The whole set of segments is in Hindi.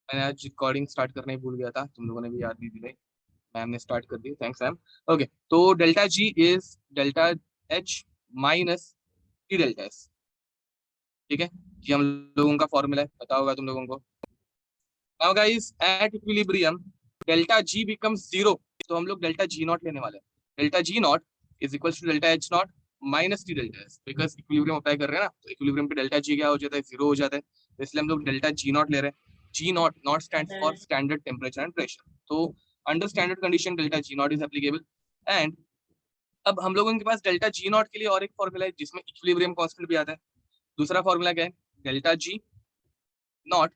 मैंने आज रिकॉर्डिंग स्टार्ट करना ही भूल गया था, तुम लोगों ने भी याद नहीं दिलाई। मैम ने स्टार्ट कर दी, थैंक्स मैम। ओके, तो delta G is delta H minus T delta S. ठीक है, ये हम लोगों का फॉर्मूला है, पता होगा तुम लोगों को। Now guys at equilibrium delta G becomes zero, तो हम लोग डेल्टा जी नॉट लेने वाले हैं। Delta G not is equal to delta H not minus T delta S, because equilibrium apply कर रहे हैं ना, तो इक्विलिब्रियम पे डेल्टा जी क्या हो जाता है, जीरो हो जाता है, तो इसलिए हम लोग डेल्टा जी नॉट ले रहे हैं। G not not stand for standard temperature and pressure, तो under standard condition delta G not is applicable. And अब हम लोगों के पास डेल्टा जी नॉट के लिए और एक फॉर्मूला है जिसमें इक्विलिब्रियम कांस्टेंट भी आता है। दूसरा फॉर्मूला क्या है, delta G not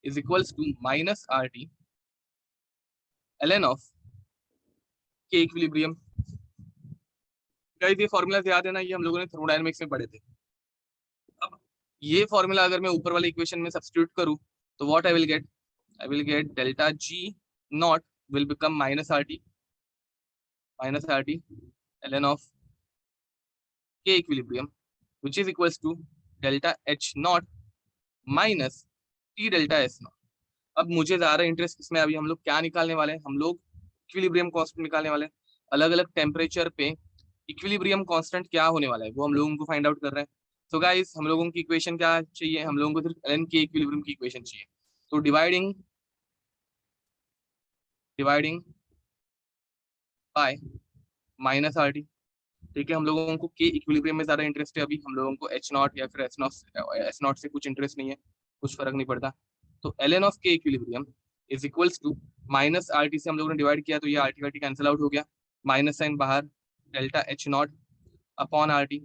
is equals to minus R T ln of K equilibrium. Guys ये फॉर्मूलाज याद है ना, ये हम लोगों ने थर्मोडायनेमिक्स में पढ़े थे। अब ये फॉर्मूला अगर मैं ऊपर वाले इक्वेशन में सब्स्टिट्यूट करूं तो what I will get delta G not will become minus R T ln of K equilibrium which is equals to delta H not minus T delta S not. अब मुझे ज्यादा इंटरेस्ट इसमें, अभी हम लोग क्या निकालने वाले हैं, हम लोग इक्विलिब्रियम कांस्टेंट निकालने वाले हैं। अलग अलग टेम्परेचर पे इक्विलिब्रियम कांस्टेंट क्या होने वाला है वो हम लोगों को फाइंड आउट कर रहे हैं। तो गाइस हम लोगों की इक्वेशन क्या चाहिए, हम लोगों को सिर्फ एल के इक्विलिब्रियम की इक्वेशन चाहिए। तो dividing by minus R T. ठीक है, हम लोगों को के इक्विलिब्रियम में ज्यादा इंटरेस्ट है, अभी हम लोगों को एच नॉट या फिर एस नॉट से कुछ इंटरेस्ट नहीं है, कुछ फर्क नहीं पड़ता। तो L N of K equilibrium is equals to minus R T से हम लोगों ने डिवाइड किया तो ये आर टी वार टी कैंसिल आउट हो गया, माइनस साइन बाहर, delta H naught upon R T.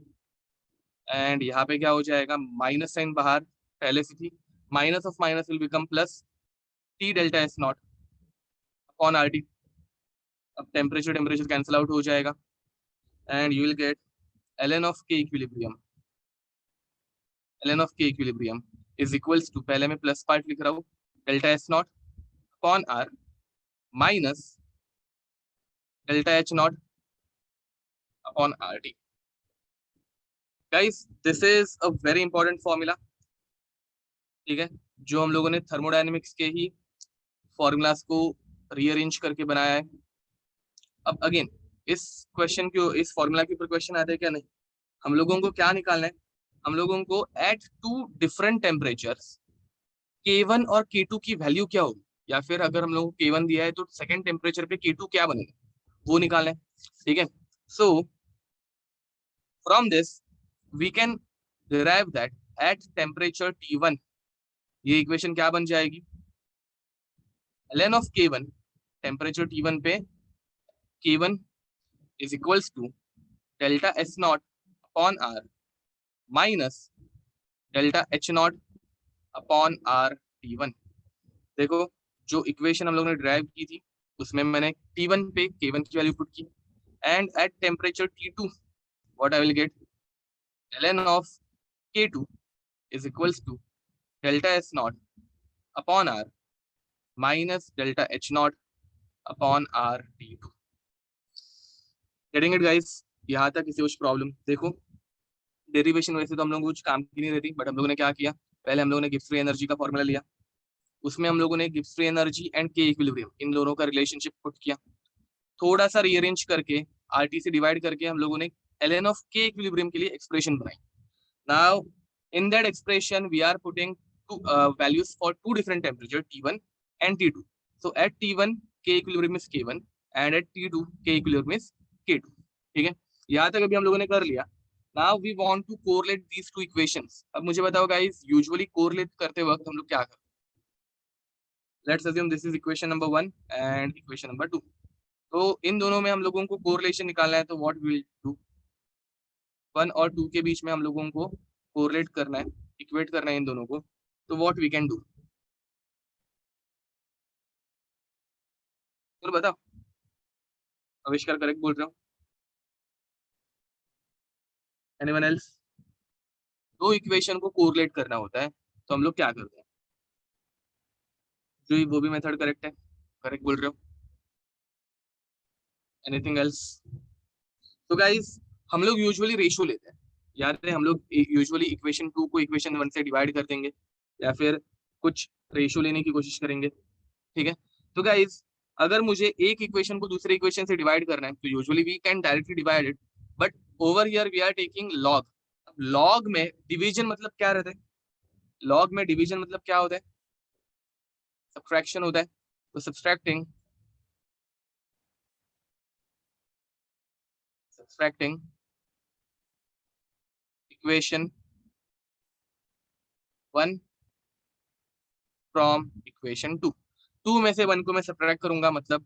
And यहाँ पे क्या हो जाएगा, माइनस साइन बाहर पहले से थी, minus of minus will become plus T delta S naught upon R T. अब टेम्परेचर टेम्परेचर कैंसिल आउट हो जाएगा and you will get ln of K equilibrium is equals to, पहले मैं प्लस पार्ट लिख रहा हूँ, delta S naught upon R minus delta H naught upon R T. Guys this is a very important formula, ठीक है, जो हम लोगों ने थर्मोडायनेमिक्स के ही फॉर्मूलाज को रीअरेंज करके बनाया है। अब अगेन इस क्वेश्चन को, इस फॉर्मूला के ऊपर क्वेश्चन आता है क्या, नहीं, हम लोगों को क्या निकालना है, हम लोगों को eight to different temperatures K1 और K2 की वैल्यू क्या होगी, या फिर अगर हम लोगों को K1 दिया है तो सेकंड टेम्परेचर पे K2 क्या बनेगा वो निकालना है। ठीक है, so from this we can derive that at temperature T1 ये इक्वेशन क्या बन जाएगी, ln of K1 temperature T1 पे K1 is equals to delta S naught upon R minus delta H naught upon R T1। देखो जो इक्वेशन हम लोगों ने ड्राइव की थी उसमें मैंने T1 पे K1 की वैल्यू पुट की, and at temperature T2 what I will get, ln of K2 is equals to delta S naught upon R minus delta H naught upon R T2। Getting it guys, यहाँ तक किसी कुछ प्रॉब्लम? देखो डेरिवेशन वैसे तो हम लोगों को कुछ काम की नहीं रहती, बट हम लोगों ने क्या किया, पहले हम लोगों ने गिब्स फ्री एनर्जी का फॉर्मूला लिया, उसमें हम लोगों ने गिब्स फ्री एनर्जी एंड के इक्विलिब्रियम इन दोनों का रिलेशनशिप पुट किया, थोड़ा सा रीअरेंज करके आरटी से डिवाइड करके हम लोगों ने ln ऑफ के इक्विलिब्रियम के लिए एक्सप्रेशन बनाई। Now in that expression we are putting values for two different temperature T1 and T2. So at T1 K equilibrium is K1 and at T2 K equilibrium is K2। ठीक है, यहाँ तक अभी हम लोगों ने कर लिया। Now we want to correlate these two equations। अब मुझे बताओ guys, usually correlate करते वक्त हम लोग क्या करते हैं? Let's assume this is equation number 1 and equation number 2। तो इन दोनों में हम लोगों को कोरिलेशन निकालना है, तो व्हाट विल डू, 1 और 2 के बीच में हम लोगों को कोरिलेट करना है, इक्वेट करना है इन दोनों को। तो व्हाट वी कैन डू, तो बताओ। आविष्कार करेक्ट बोल रहे हो? Anyone else? दो इक्वेशन को कोरिलेट करना होता है तो हम लोग क्या करते हैं, जो वो भी मेथड करेक्ट है, करेक्ट बोल रहे हो? Anything else? तो गाइस हम लोग यूजुअली रेशियो लेते हैं, याद है हम लोग यूजुअली इक्वेशन 2 को इक्वेशन 1 से डिवाइड कर देंगे, या फिर कुछ रेशियो लेने की कोशिश करेंगे, ठीक है। तो गाइस अगर मुझे एक इक्वेशन को दूसरे इक्वेशन से डिवाइड करना है तो usually we can directly divide it, but over here we are taking log. Log में डिवीजन मतलब क्या रहता है? लॉग में डिवीजन मतलब क्या होता है? सब्ट्रैक्शन होता है। तो सब्ट्रैक्टिंग इक्वेशन 1 फ्रॉम इक्वेशन 2, 2 में से 1 को मैं सब्ट्रैक्ट करूंगा, मतलब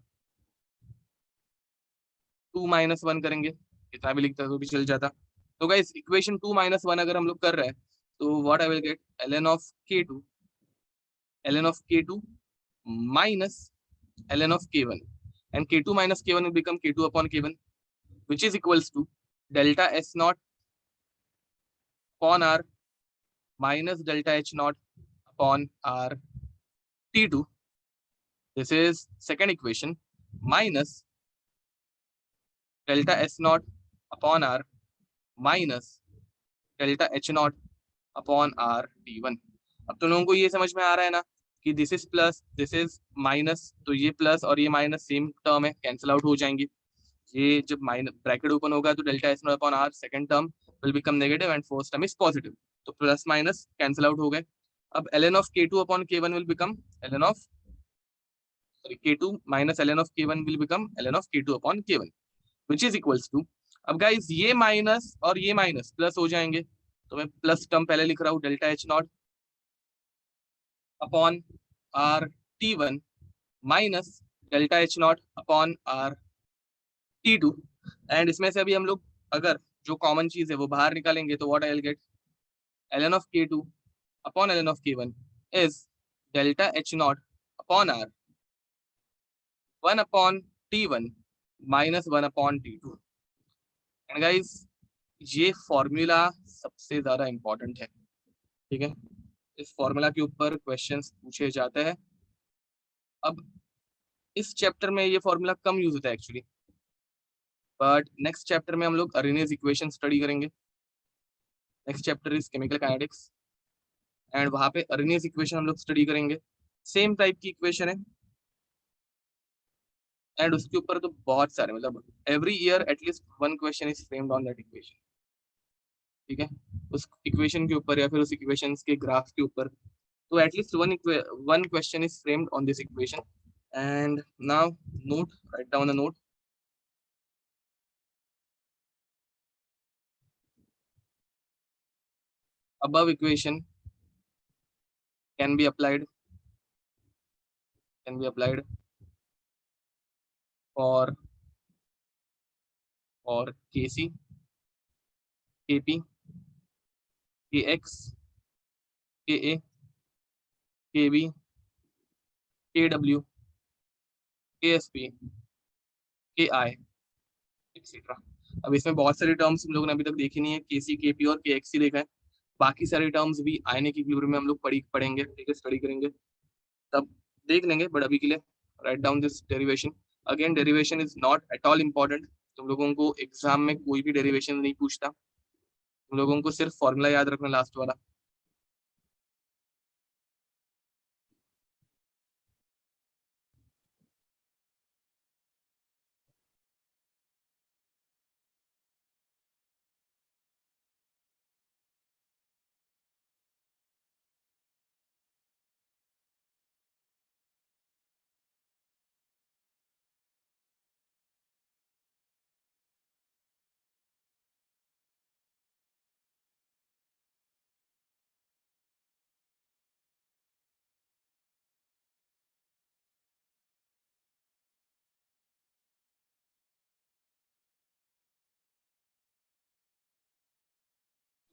2 माइनस 1 करेंगे, इतना भी लिखता तो भी चल जाता। तो गाइस इक्वेशन 2 माइनस 1 अगर हम लोग कर रहे हैं तो what I will get, ln of k2, ln of k2 minus ln of k1, and k2 minus k1 will become k2 upon k1, which is equals to delta s naught upon r minus delta h naught upon r t2. This is second equation, minus delta s naught upon r minus delta h naught upon R t1। अब तुम लोगों को ये समझ में आ रहा है ना कि this is plus this is minus, तो ये प्लस और ये माइनस सेम टर्म है, कैंसिल आउट हो जाएंगे। ये जब माइनस ब्रैकेट ओपन होगा तो delta S naught upon R second term will become negative and first term is positive, तो प्लस माइनस कैंसिल आउट हो गए। अब ln of k2 upon k1 will become ln of k2 minus ln of k1 will become ln of k2 upon k1, which is equals to, अब गाइस ये माइनस और ये माइनस प्लस हो जाएंगे, तो मैं प्लस टर्म पहले लिख रहा हूँ, delta H naught upon R t1 minus delta H naught upon R t2। And इसमें से अभी हम लोग अगर जो कॉमन चीज है वो बाहर निकालेंगे तो what I will get, ln of k2 upon ln of k1 is delta h naught upon r 1 upon t1 minus 1 upon t2। And guys ये फॉर्मूला सबसे ज्यादा इंपॉर्टेंट है, ठीक है। इस फॉर्मूला के ऊपर क्वेश्चंस पूछे जाते हैं। अब इस चैप्टर में ये फॉर्मूला कम यूज होता है एक्चुअली, बट नेक्स्ट चैप्टर में हम लोग अरेनियस इक्वेशन स्टडी करेंगे। Next chapter is chemical kinetics and वहां पे अरेनियस इक्वेशन हम लोग स्टडी करेंगे। सेम टाइप की इक्वेशन है एंड उसके ऊपर तो बहुत सारे, मतलब every year at least one question is framed on that equation, ठीक है। उस इक्वेशन के ऊपर या फिर उस इक्वेशन के ग्राफ के ऊपर, तो at least one question is framed on this equation. And now note, right down the note. above equation can be applied for kc, kp, kx, ka, kb, kw, ksp, ki etcetera. अब इसमें बहुत सारी टर्म्स हम लोगों ने अभी तक देखी नहीं है, केसी, केपी और केएक्सी देखा है। बाकी सारी टर्म्स भी आने की इक्विलिब्रियम में हम लोग पढ़ेंगे, ठीक है, स्टडी करेंगे, तब देख लेंगे। बट अभी के लिए write down this derivation. Again derivation is not at all important, तुम लोगों को एग्जाम में कोई भी डेरिवेशन नहीं पूछता, तुम लोगों को सिर्फ फॉर्मूला याद रखना लास्ट वाला।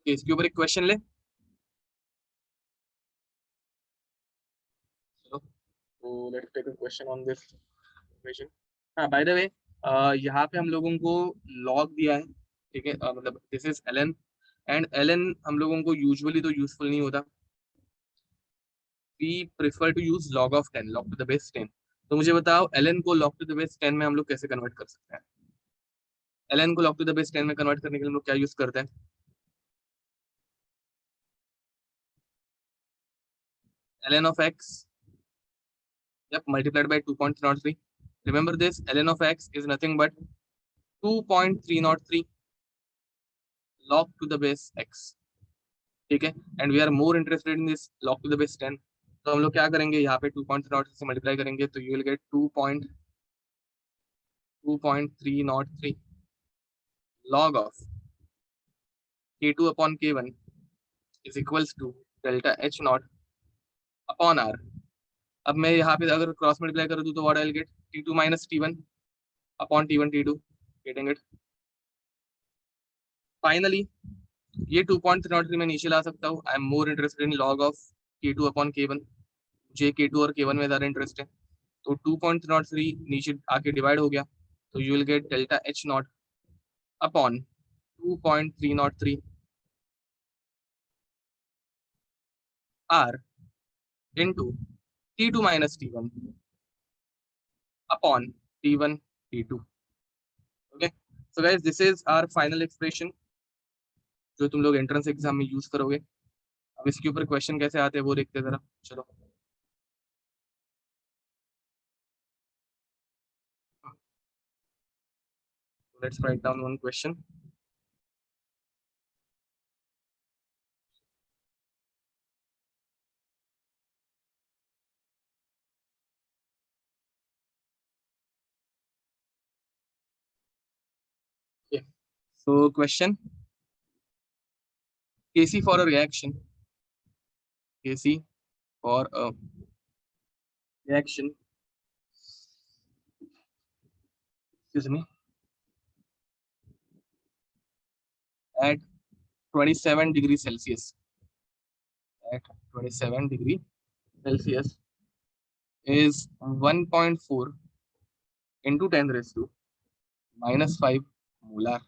इसके ऊपर एक क्वेश्चन ले, चलो तो let's take a question on this equation. हाँ बाय द वे, यहाँ पे हम लोगों को लॉग दिया है, ठीक है, मतलब this is ln and ln हम लोगों को यूजुअली तो यूजफुल नहीं होता, we prefer to use log of 10, log to the base 10। तो मुझे बताओ ln को log to the base 10 में हम लोग कैसे कन्वर्ट कर सकते हैं? ln को log to the base 10 में कन्वर्ट करने के लिए हम लोग क्या यूज करते हैं? ln of x, yep, multiplied by 2.303. Remember this, ln of x is nothing but 2.303 log to the base x. ठीक है, and we are more interested in this log to the base 10. तो हम लोग क्या करेंगे, यहाँ पे 2.303 से मल्टीप्लाई करेंगे तो you will gate 2.303 log of k2 upon k1 is equals to delta h naught upon r. अब मैं यहाँ पे अगर क्रॉस मल्टीप्लाई कर दूँ तो what I will gate, t2 minus t1 upon t1 t2, getting it. Finally ये 2.303 मैं नीचे ला सकता हूँ. I am more interested in log of k2 upon k1. मुझे k2 और k1 में ज़्यादा इंटरेस्ट है. तो 2.303 नीचे आके डिवाइड हो गया तो you will get delta h not upon 2.303 r into t2 minus t1 upon t1 t2. Okay, so guys, this is our final expression जो तुम लोग एंट्रेंस एग्जाम में यूज करोगे. अब इसके ऊपर क्वेश्चन कैसे आते हैं वो देखते हैं जरा. चलो, let's write down one question. Okay, so question, Kc for a reaction, Kc for a reaction, excuse me, at 27 degrees Celsius, at 27 degree Celsius is 1.4 into 10 raised to minus 5 molar.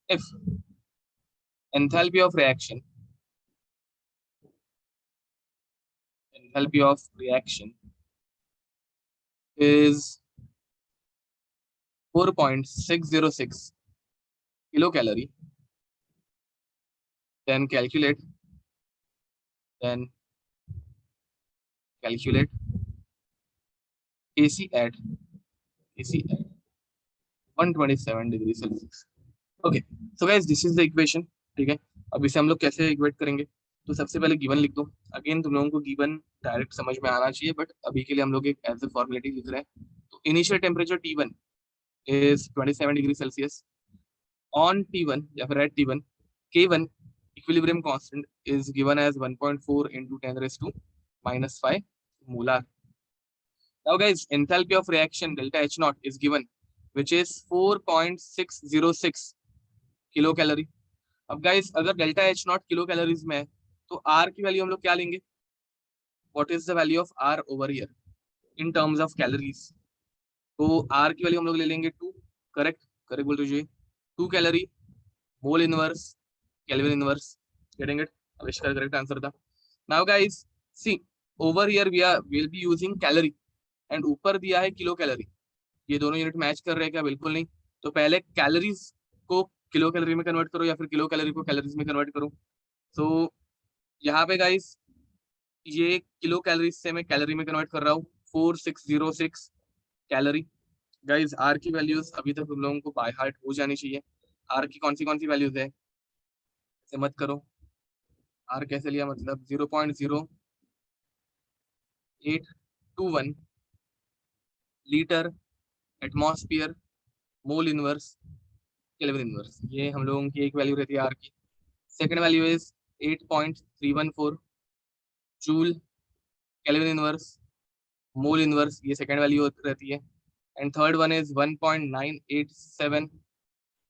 If enthalpy of reaction is 4.606 kilocalorie, then calculate Kc at 127 degree Celsius. Okay, so guys, this is the equation. ठीक है, अब इसे हम लोग कैसे इक्वेट करेंगे, तो सबसे पहले गिवन लिख दो. अगेन तुम लोगों को गिवन डायरेक्ट समझ में आना चाहिए, बट अभी के लिए हम लोग एक एज ए फॉर्मेलिटी लिख रहे हैं. तो initial temperature T1 is 27 degree Celsius. On T1 या फिर at T1, K1 equilibrium constant is given as 1.4 into 10 raised to minus 5 molar. Now guys, enthalpy of reaction delta H naught is given, which is 4.606 kilocalorie. अब गाइस अगर delta H not kilo calories में है तो R की वैल्यू हम लोग क्या लेंगे, what is the value of R over here in terms of calories. तो R की वैल्यू हम लोग ले लेंगे 2. करेक्ट बोल दीजिए, 2 calorie mole inverse kelvin inverse, getting it. अब इसका करेक्ट आंसर था. Now guys see, over here will be using calorie and ऊपर दिया है किलो कैलोरी. ये दोनों यूनिट मैच कर रहे हैं क्या? बिल्कुल नहीं. तो पहले कैलोरीज को किलो कैलोरी में कन्वर्ट करो या फिर किलो कैलोरी को कैलोरीज में कन्वर्ट करो. तो यहाँ पे गाइस ये किलो कैलोरीज से मैं कैलोरी में कन्वर्ट कर रहा हूँ, 4606 कैलोरी. गाइस आर की वैल्यूज अभी तक तुम लोगों को बाय हार्ट हो जानी चाहिए. आर की कौन सी वैल्यूज है, ऐसे मत करो. आर कैसे लिया, मतलब 0.0821 लीटर एटमॉस्फेयर मोल इनवर्स केल्विन इनवर्स. ये हम लोगों की एक वैल्यू रहती है आर की. Second value is 8.314 joule kelvin inverse mole inverse, ये सेकंड वैल्यू रहती है. And third one is 1.987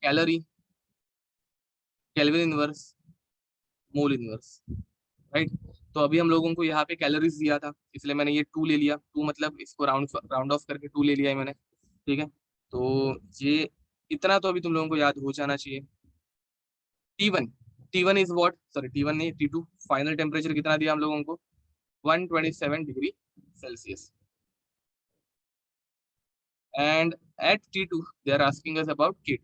calorie kelvin inverse mole inverse, right. तो अभी हम लोगों को यहाँ पे कैलोरीज दिया था इसलिए मैंने ये 2 ले लिया. 2 मतलब इसको राउंड ऑफ करके 2 ले लिया है मैंने. ठीक है, तो ये इतना तो अभी तुम लोगों को याद हो जाना चाहिए. T1 is what, sorry T1 नहीं T2. फाइनल टेम्परेचर कितना दिया हम लोगों को, 127 degree Celsius. And at T2 they are asking us about K2.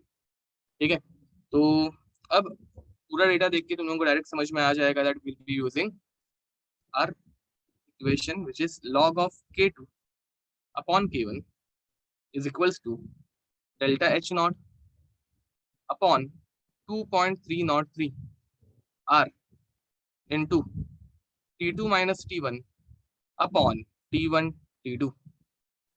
ठीक है, तो अब पूरा डेटा देख के तुम लोगों को डायरेक्ट समझ में आ जाएगा that will be using our equation, which is log of K2 upon K1 is equals to delta H naught upon 2.303 R into T2 minus T1 upon T1 T2.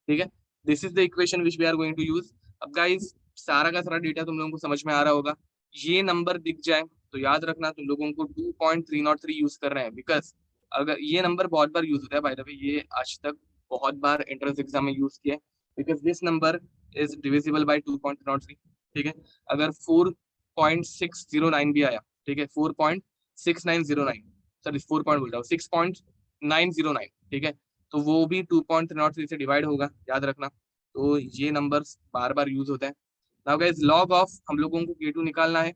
ठीक है, this is the equation which we are going to use. अब गाइस सारा का सारा डेटा तुम लोगों को समझ में आ रहा होगा. ये नंबर दिख जाए तो याद रखना तुम लोगों को 2.303 यूज कर रहे हैं, बिकॉज अगर ये नंबर बहुत बार यूज होता है, बाय द वे ये आज तक बहुत बार एंट्रेंस एग्जाम में यूज किया है, because this number is divisible by 2.303. ठीक है, अगर 4.609 भी आया, ठीक है, 4.6909, सॉरी 4 पॉइंट बोल रहा हूँ, 6.909, ठीक है, तो वो भी 2.303 से डिवाइड होगा, याद रखना. तो ये नंबर्स बार बार यूज होते हैं. नाउ गाइस लॉग ऑफ हम लोगों को K2 निकालना है.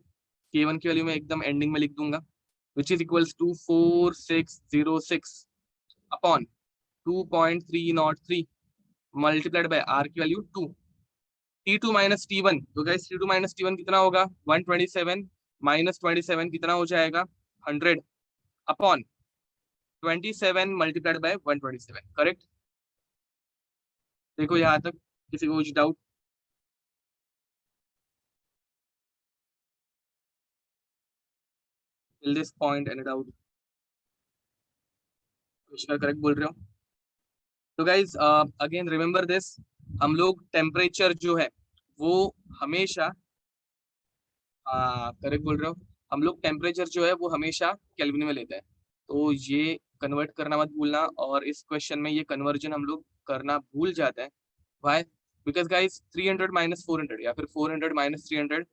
K1 की वैल्यू मैं एकदम एंडिंग में लिख दूंगा, which is equals to 4606 upon 2.303 multiplied by R की वैल्यू 2. T2 माइनस T1, तो गाइस T2 माइनस T1 कितना होगा, 127 माइनस 27 कितना हो जाएगा, 100 अपॉन 27 मल्टीप्लाइड बाय 127. करेक्ट. देखो यहाँ तक किसी को कुछ doubt? Till this point any doubt? Krishna correct बोल रहे हो. तो गाइज अगेन रिमेंबर दिस, हम लोग टेम्परेचर जो है वो हमेशा, करेक्ट बोल रहे हो, हम लोग टेम्परेचर जो है वो हमेशा केल्विन में लेते हैं. तो ये कन्वर्ट करना मत भूलना, और इस क्वेश्चन में ये कन्वर्जन हम लोग करना भूल जाते हैं. वाई? बिकॉज गाइज 300 माइनस 400 या फिर 400 minus 300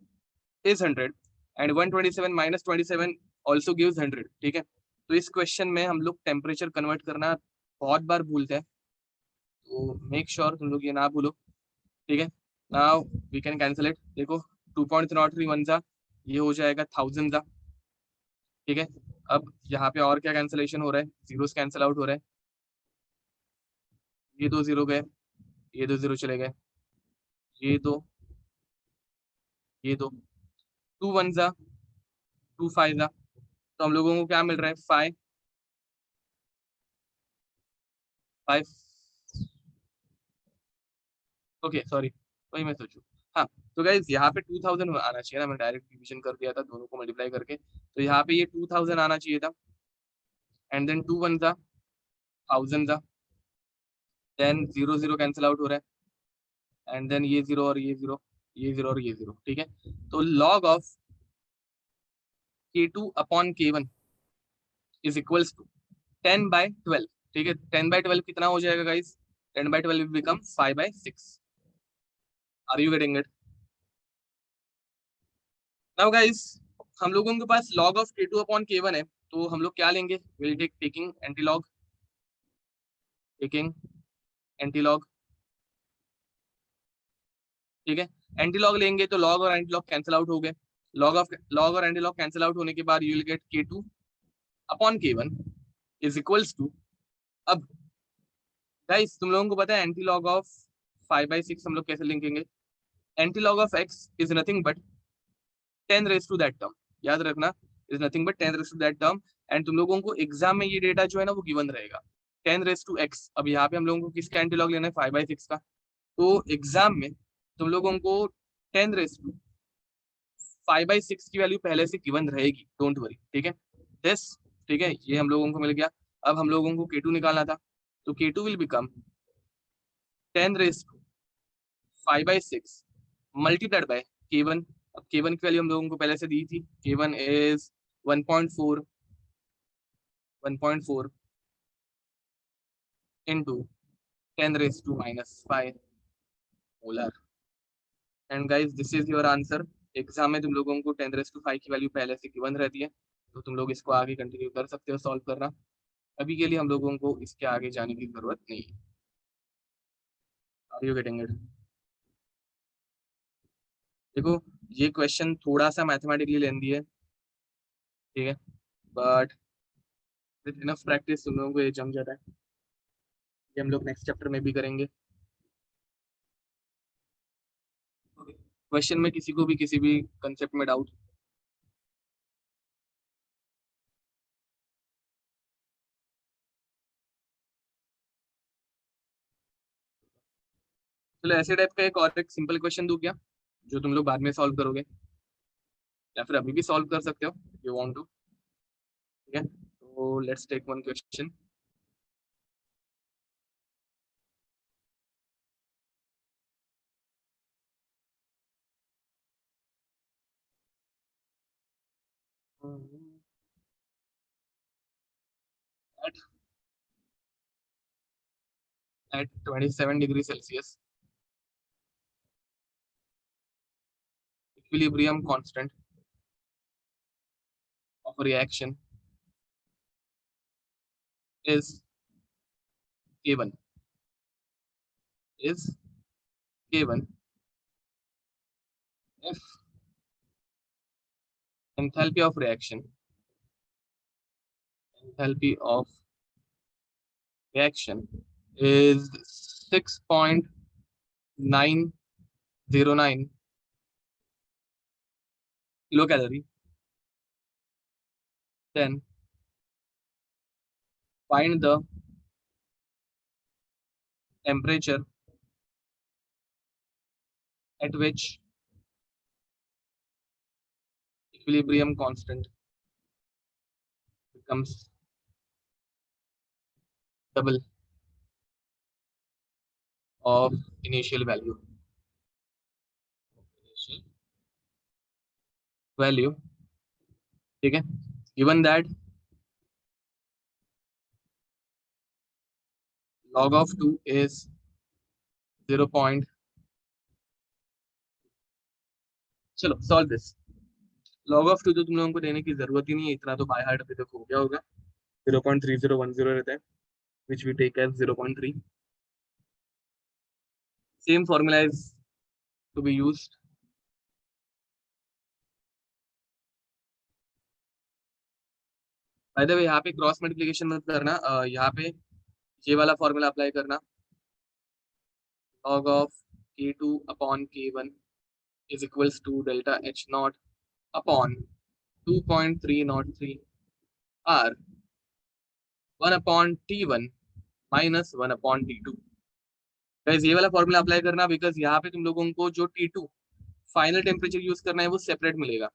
is 100 and 127 minus 27 also gives 100. ठीक है, तो इस क्वेश्चन में हम लोग टेम्परेचर कन्वर्ट करना बहुत बार भूलते हैं, तो मेक श्योर तुम लोग ये ना भूलो. ठीक है, now we can cancel it. देखो 2.303 वन जा, ये हो जाएगा 1000 जा. ठीक है, अब यहाँ पे और क्या कैंसिलेशन हो रहा है, जीरोस कैंसिल आउट हो रहा है. ये 2 जीरो गए, ये 2 जीरो चले गए, ये दो, ये दो, 2 वन जा, 2 फाइव जा, तो हम लोगों को क्या मिल रहा है, 5 5. ओके सॉरी, वही मैं सोचू. हाँ, तो गाइज यहाँ पे 2000 आना चाहिए ना, मैं डायरेक्ट डिवीजन कर दिया था दोनों को मल्टीप्लाई करके, तो यहाँ पे ये 2000 आना चाहिए था. एंड देन 2 वन जा 1000 जा, than zero zero cancel out हो रहा है, एंड देन ये जीरो और ये जीरो, ये जीरो और ये जीरो. ठीक है, तो log of K2 upon K1 is equals to 10/12. ठीक है, 10/12 कितना हो जाएगा guys, 10/12 become 5/6. Are you getting it? Now guys हम लोगों के पास log of K2 upon K1 है, तो हम लोग क्या लेंगे, will take taking antilog, taking antilog. ठीक है, एंटीलॉग लेंगे तो लॉग और एंटीलॉग कैंसिल आउट हो गए. लॉग और एंटीलॉग कैंसिल आउट होने के बाद you will get K2 upon K1 is equals to. अब गाइस तुम लोगों को पता है एंटीलॉग ऑफ 5/6 हम लोग कैसे लिखेंगे, antilog of x is nothing but 10 raise to that term. याद रखना, is nothing but 10 raise to that term. And तुम लोगों को एग्जाम में ये डेटा जो है ना वो गिवन रहेगा 10 रेज टू x. अब यहाँ पे हम लोगों को किसका एंटीलॉग लेना है, 5/6 का. तो एग्जाम में तुम लोगों को 10 रेज टू 5/6 की वैल्यू पहले से गिवन रहेगी, डोंट वरी. ठीक है, दिस, ठीक है, ये हम लोगों को मिल गया. अब हम लोगों को K2 निकालना था, तो K2 will become 10 raise to 5/6 multiplied by K1. अब K1 की वैल्यू हम लोगों को पहले से दी थी, K1 is 1.4 into 10 raised to minus 5 molar. And guys this is your answer. Exam में तुम लोगों को 10 रेज टू 5 की वैल्यू पहले से गिवन रहती है, तो तुम लोग इसको आगे कंटिन्यू कर सकते हो सॉल्व करना. अभी के लिए हम लोगों को इसके आगे जाने की जरूरत नहीं है. Are you getting it? देखो ये क्वेश्चन थोड़ा सा मैथमेटिकली लेंदी है, ठीक है, बट विद इनफ प्रैक्टिस तुम लोगों को ये जम जाता है. ये हम लोग नेक्स्ट चैप्टर में भी करेंगे. क्वेश्चन में किसी को भी किसी भी कंसेप्ट में डाउट? चलो ऐसे टाइप का एक और एक सिंपल क्वेश्चन दूं क्या, जो तुम लोग बाद में सॉल्व करोगे, या फिर अभी भी सॉल्व कर सकते हो यू वांट टू। ठीक है, तो let's take one question. at at 27 degrees Celsius, equilibrium constant of a reaction is K1, is K1 if enthalpy of reaction, enthalpy of reaction is 6.909 kilocalorie, then find the temperature at which equilibrium constant becomes double of initial value. Initial value, ठीक है, given that log of 2 is 0. चलो सॉल्व दिस। log of 2 तो तुम लोगों को देने की जरूरत ही नहीं है, इतना तो बाय हार्ट अभी तक हो गया होगा। 0.3010 रहता है, which we take as 0.3. Same formula is to be used. Bye the way यहाँ पे क्रॉस मल्टीप्लिकेशन मत करना, यहाँ पे ये वाला फॉर्मूला अप्लाई करना, log of k2 upon k1 is equals to delta h naught upon 2.303 r 1 upon t1 minus 1 upon t2। Guys ये वाला फॉर्मूला अप्लाई करना, बिकॉज यहाँ पे तुम लोगों को जो T2 फाइनल टेम्परेचर यूज करना है वो सेपरेट मिलेगा।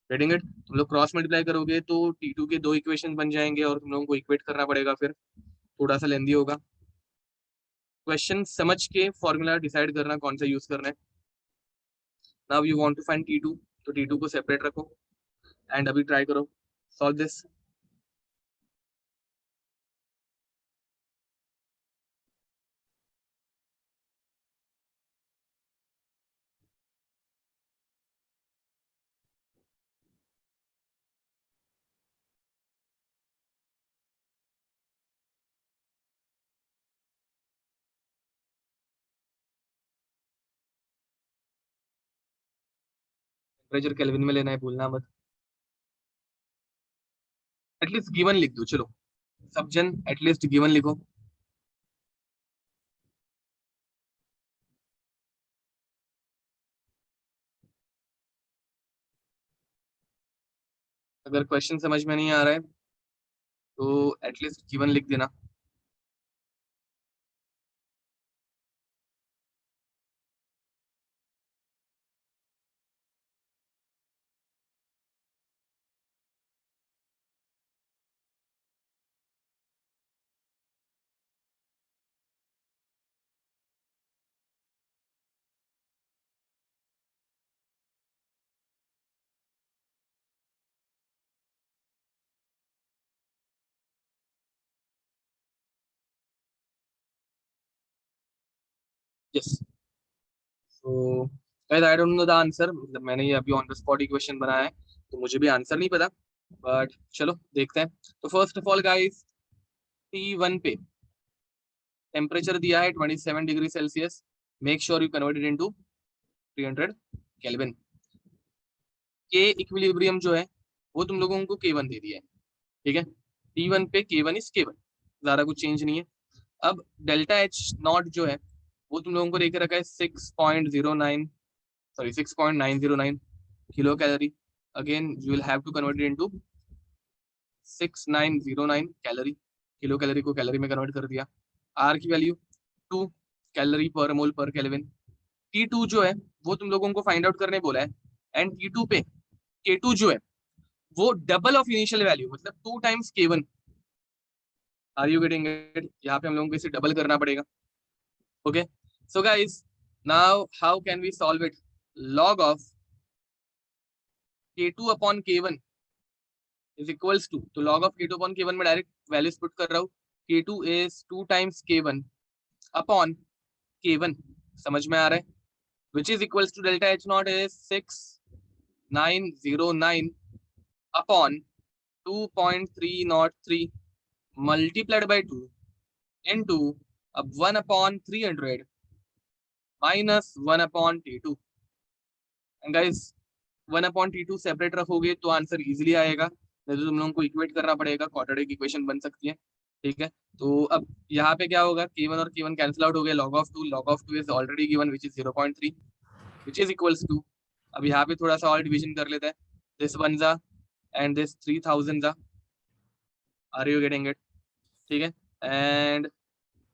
Getting it? तुम लोग क्रॉस मल्टीप्लाई करोगे तो T2 के दो इक्वेशन बन जाएंगे और तुम लोगों को इक्वेट करना पड़ेगा, फिर थोड़ा सा लेंदी होगा। क्वेश्चन समझ के फॉर्मूला डिसाइड करना कौन सा यूज करना है। Now you want to find T2, तो T2 को सेपरेट रखो एंड अभी ट्राई करो सॉल्व दिस। टेम्परेचर केल्विन में लेना है, भूलना मत। एटलीस्ट गिवन लिख दो, चलो सब जन एटलीस्ट गिवन लिखो। अगर क्वेश्चन समझ में नहीं आ रहा है तो एटलीस्ट गिवन लिख देना। यस, तो guys I don't know the answer, मतलब मैंने ये अभी on the spot he question बनाया है तो मुझे भी आंसर नहीं पता, बट चलो देखते हैं। तो first of all guys, T1 पे टेम्परेचर दिया है 27 degree Celsius, make sure you convert it into 300 kelvin. के इक्विलिब्रियम जो है वो तुम लोगों को K1 दे दिया है, ठीक है। T1 पे K1 इज K1, ज्यादा कुछ चेंज नहीं है। अब डेल्टा एच नॉट जो है वो तुम लोगों को देके रखा है 6.09, sorry 6.909 kilo calorie. Again you will have to convert it into 6909 calorie, kilo calorie को कैलोरी में कन्वर्ट कर दिया। आर की वैल्यू 2, कैलोरी पर मोल पर केल्विन। T2 जो है वो तुम लोगों को फाइंड आउट करने बोला है, एंड T2 पे K2 जो है वो डबल ऑफ इनिशियल वैल्यू, मतलब 2 times K1। Are you getting it? यहाँ पे हम लोगों को इसे डबल करना पड़ेगा। Okay, so guys now how can we solve it? Log of K2 upon K1 is equals to, तो log of K2 upon K1 में डायरेक्ट वैल्यूज पुट कर रहा हूँ। K2 is 2 times K1 upon K1, समझ में आ रहा है? Which is equals to delta H naught is 6909 upon 2.303 multiplied by 2 into अब 1 upon 300 minus 1 upon T2। And guys 1 upon T2 separate रखोगे तो आंसर इजीली आएगा, नहीं तो तुम लोगों को इक्वेट करना पड़ेगा, क्वाड्रेटिक इक्वेशन बन सकती है। ठीक है, तो अब यहाँ पे क्या होगा, K1 और K1 कैंसिल आउट हो गया, log of 2 is already given which is 0.3 which is equals to, अब यहाँ पे थोड़ा सा और डिवीजन कर लेते हैं, दिस 1 जा एंड दिस 3000 जा। Are you getting it? ठीक है, एंड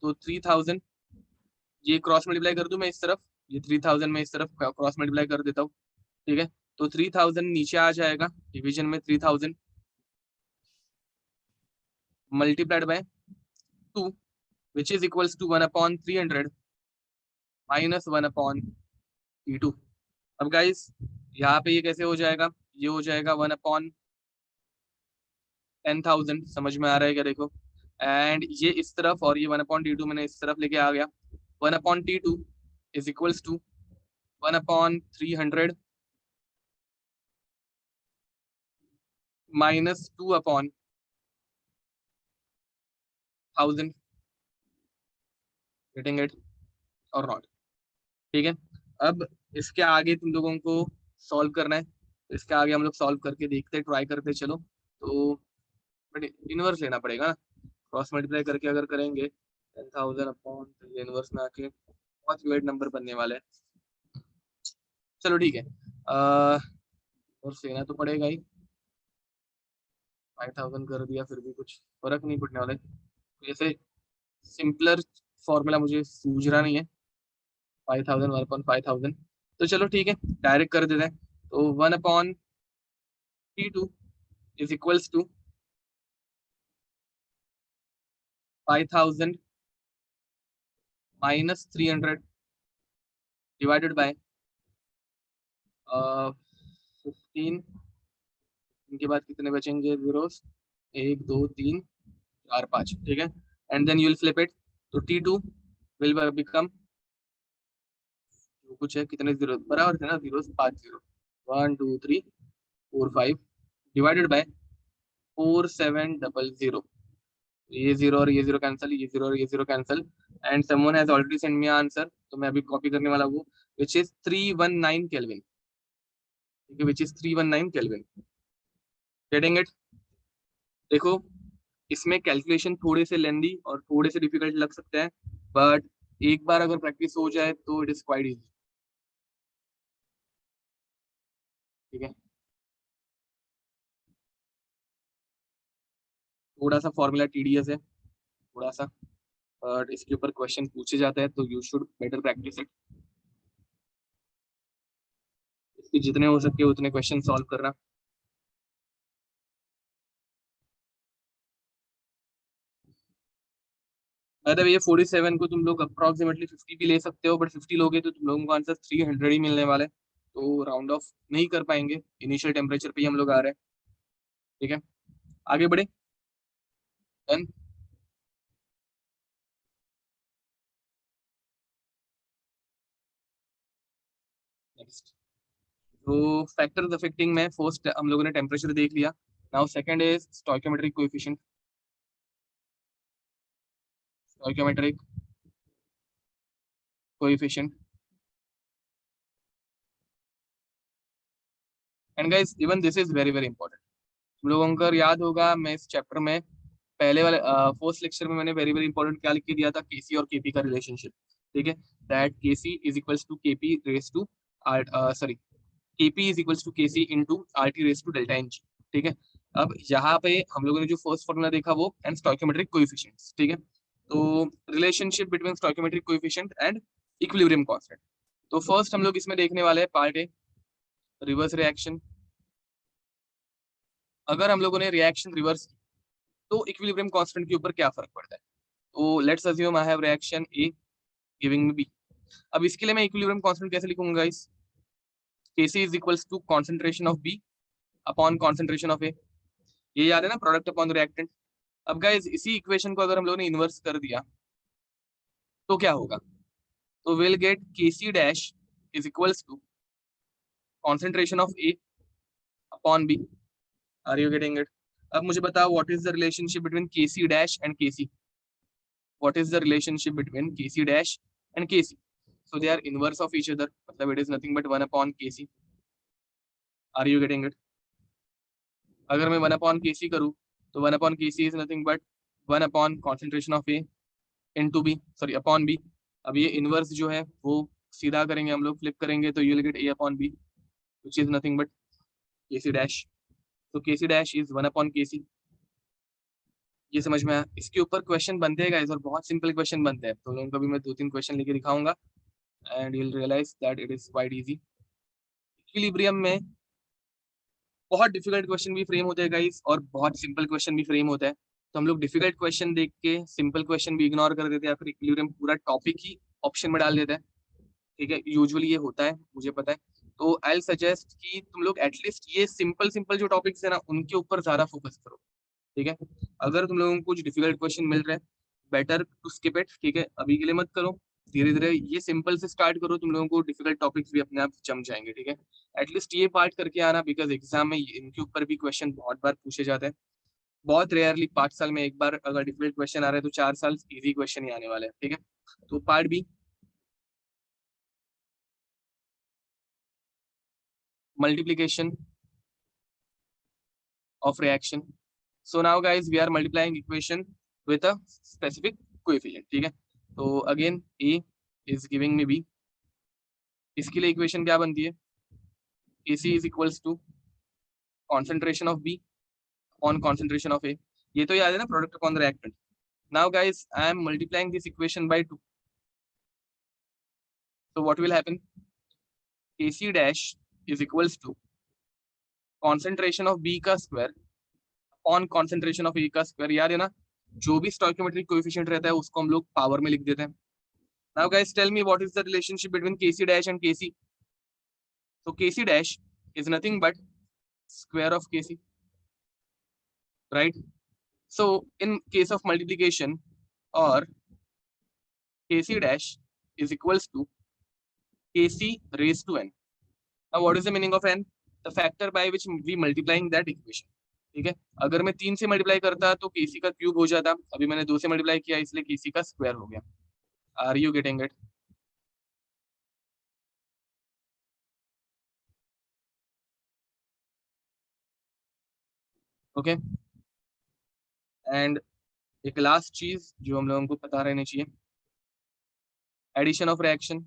तो 3000 ये क्रॉस मल्टीप्लाई कर दूं मैं इस तरफ, ये 3000 में इस तरफ क्रॉस मल्टीप्लाई कर देता हूँ। ठीक है, तो 3000 नीचे आ जाएगा डिवीजन में, 3000 multiplied by 2 which is equals to 1 upon 300 minus 1 upon T2। अब गाइस यहाँ पे ये कैसे हो जाएगा, ये हो जाएगा 1 अपॉन 10,000, समझ में आ रहा है क्या? देखो, एंड ये इस तरफ और ये 1 अपॉन T2 मैंने इस तरफ लेके आ गया। 1 upon T2 is equals to 1 upon 300 minus 2 upon 1000। Getting it और नॉट? ठीक है, अब इसके आगे तुम लोगों को सॉल्व करना है, तो इसके आगे हम लोग सॉल्व करके देखते, ट्राई करते चलो। तो बट इनवर्स लेना पड़ेगा ना, क्रॉस मल्टीप्लाई करके अगर करेंगे 10,000 अपॉन इनवर्स में आके बहुत वेट नंबर बनने वाला है। चलो ठीक है, और लेना तो पड़ेगा ही, 5,000 कर दिया फिर भी कुछ फर्क नहीं पड़ने वाला है। जैसे सिंपलर फॉर्मूला मुझे सूझ रहा नहीं है, 5,000 1 अपॉन 5,000, तो चलो ठीक है डायरेक्ट कर देते हैं। तो 1 upon T2 is equals to 5,000 minus 300 divided by 15, इनके बाद कितने बचेंगे जीरोस, 1 2 3 4 5। ठीक है, and then you will flip it, तो T2 विल बिकम कुछ है, कितने जीरो बराबर थे ना, जीरो 5 0 1 2 3 4 5 डिवाइडेड बाय 4700। ये जीरो और ये जीरो कैंसिल, ये जीरो और ये zero cancel, and someone has already send me answer, तो मैं अभी कॉपी करने वाला हूँ, विच इज 319 केल्विन। ठीक है, which is 319 kelvin. Getting it? देखो इसमें कैलकुलेशन थोड़े से लेंदी और थोड़े से डिफिकल्ट लग सकते हैं, बट एक बार अगर प्रैक्टिस हो जाए तो इट इज क्वाइट इजी। ठीक है, थोड़ा सा फॉर्मूला टीडीएस है थोड़ा सा, बट इसके ऊपर क्वेश्चन पूछे जाते हैं तो you should better practice it. इसके जितने हो सके उतने क्वेश्चन सॉल्व करना। अरे ये 47 को तुम लोग अप्रोक्सीमेटली 50 भी ले सकते हो, बट 50 लोगे तो तुम लोगों को आंसर 300 ही मिलने वाला है, तो राउंड ऑफ नहीं कर पाएंगे, इनिशियल टेम्परेचर पे ही हम लोग आ रहे हैं। ठीक है, आगे बढ़े। डन। नेक्स्ट, तो फैक्टर्स अफेक्टिंग में फर्स्ट हम लोगों ने टेम्परेचर देख लिया, now second is stoichiometric coefficient. Stoichiometric coefficient, and guys even this is very very important. तुम लोगों को याद होगा मैं इस चैप्टर में पहले वाले फर्स्ट लेक्चर में मैंने वेरी वेरी इंपॉर्टेंट क्या लिख के दिया था, केसी और केपी का रिलेशनशिप। ठीक है, that KC is equals to KP raise to R, sorry KP is equals to KC into RT raise to delta N G. ठीक है, अब यहाँ पे हम लोगों ने जो फर्स्ट फॉर्मूला देखा वो एंड स्टोइकोमेट्रिक कोएफिशिएंट्स। ठीक है, तो relationship between stoichiometric coefficient and equilibrium constant. तो फर्स्ट हम लोग इसमें देखने वाले हैं पार्ट ए, रिवर्स रिएक्शन। अगर हम लोगों ने रिएक्शन रिवर्स की तो इक्विलिब्रियम कांस्टेंट के ऊपर क्या फर्क पड़ता है। तो let's assume I have reaction A giving me B. अब इसके लिए मैं इक्विलिब्रियम कांस्टेंट कैसे लिखूंगा guys? Kc is equals to concentration of B upon concentration of A। ये याद है ना, प्रोडक्ट अपॉन रिएक्टेंट। अब गाइस इसी इक्वेशन को अगर हम लोगों ने इन्वर्स कर दिया तो क्या होगा? तो will get Kc dash is equals to concentration of A upon B। Are you getting it? अब मुझे बताओ what is the relationship between Kc dash and Kc? What is the relationship between Kc dash and Kc? So they are inverse of each other, मतलब it is nothing but 1 upon Kc। Are you getting it? अगर मैं 1 upon Kc करूँ तो 1 upon Kc is nothing but 1 upon concentration of A into B, sorry upon B। अब ये इनवर्स जो है वो सीधा करेंगे हम लोग, फ्लिप करेंगे तो you will get A upon B which is nothing but Kc dash। तो Kc dash is 1 upon Kc। ये समझ में आया? इसके ऊपर क्वेश्चन बनते हैं गाइस, और बहुत सिंपल क्वेश्चन बनते हैं। तो उनको भी मैं 2-3 क्वेश्चन लेके दिखाऊंगा and you will realise that it is quite easy. Equilibrium में बहुत डिफिकल्ट क्वेश्चन भी फ्रेम होते हैं गाइस, और बहुत सिंपल क्वेश्चन भी फ्रेम होता है। तो हम लोग डिफिकल्ट क्वेश्चन देख के सिंपल क्वेश्चन भी इग्नोर कर देते हैं, या फिर इक्विलिब्रियम पूरा टॉपिक ही ऑप्शन में डाल देते हैं। ठीक है, यूजुअली ये होता है, मुझे पता है। तो आई विल सजेस्ट कि तुम लोग एटलीस्ट ये सिंपल सिंपल जो टॉपिक्स है ना उनके ऊपर ज्यादा फोकस करो। ठीक है, अगर तुम लोगों को कुछ डिफिकल्ट क्वेश्चन मिल रहा है, बेटर टू स्किप इट। ठीक है, अभी के लिए मत करो, धीरे धीरे ये सिंपल से स्टार्ट करो, तुम लोगों को डिफिकल्ट टॉपिक्स भी अपने आप जम जाएंगे। ठीक है, एटलीस्ट ये पार्ट करके आना, बिकॉज एग्जाम में इनके ऊपर भी क्वेश्चन बहुत बार पूछे जाते हैं। बहुत रेयरली 5 साल में एक बार अगर डिफिकल्ट क्वेश्चन आ रहे हैं तो 4 साल इजी क्वेश्चन ही आने वाले हैं। ठीक है, तो part B, multiplication of reaction। So now guys we are multiplying equation with a specific coefficient। ठीक है, तो again A is giving me B। इसके लिए इक्वेशन क्या बनती है? Kc is equals to concentration of B on concentration of A। ये तो याद है ना, product upon reactant. Now guys I am multiplying this equation by 2। So what will happen? Kc dash is equals to concentration of B का square on concentration of A का स्क्वायर। याद है ना, जो भी स्टोइकोमेट्रिक कोएफिशिएंट रहता है उसको हम लोग पावर में लिख देते हैं। Now guys tell me what is the relationship between Kc dash and Kc? तो Kc dash is nothing but square of Kc, right? So in case of multiplication और Kc dash is equals to Kc raised to n। Now what is the meaning of n? The factor by which we multiplying that equation। ठीक है, अगर मैं 3 से मल्टीप्लाई करता तो Kc का क्यूब हो जाता, अभी मैंने 2 से मल्टीप्लाई किया इसलिए Kc का स्क्वायर हो गया। Are you getting it? Okay, and एक लास्ट चीज जो हम लोगों को पता रहनी चाहिए, addition of reaction.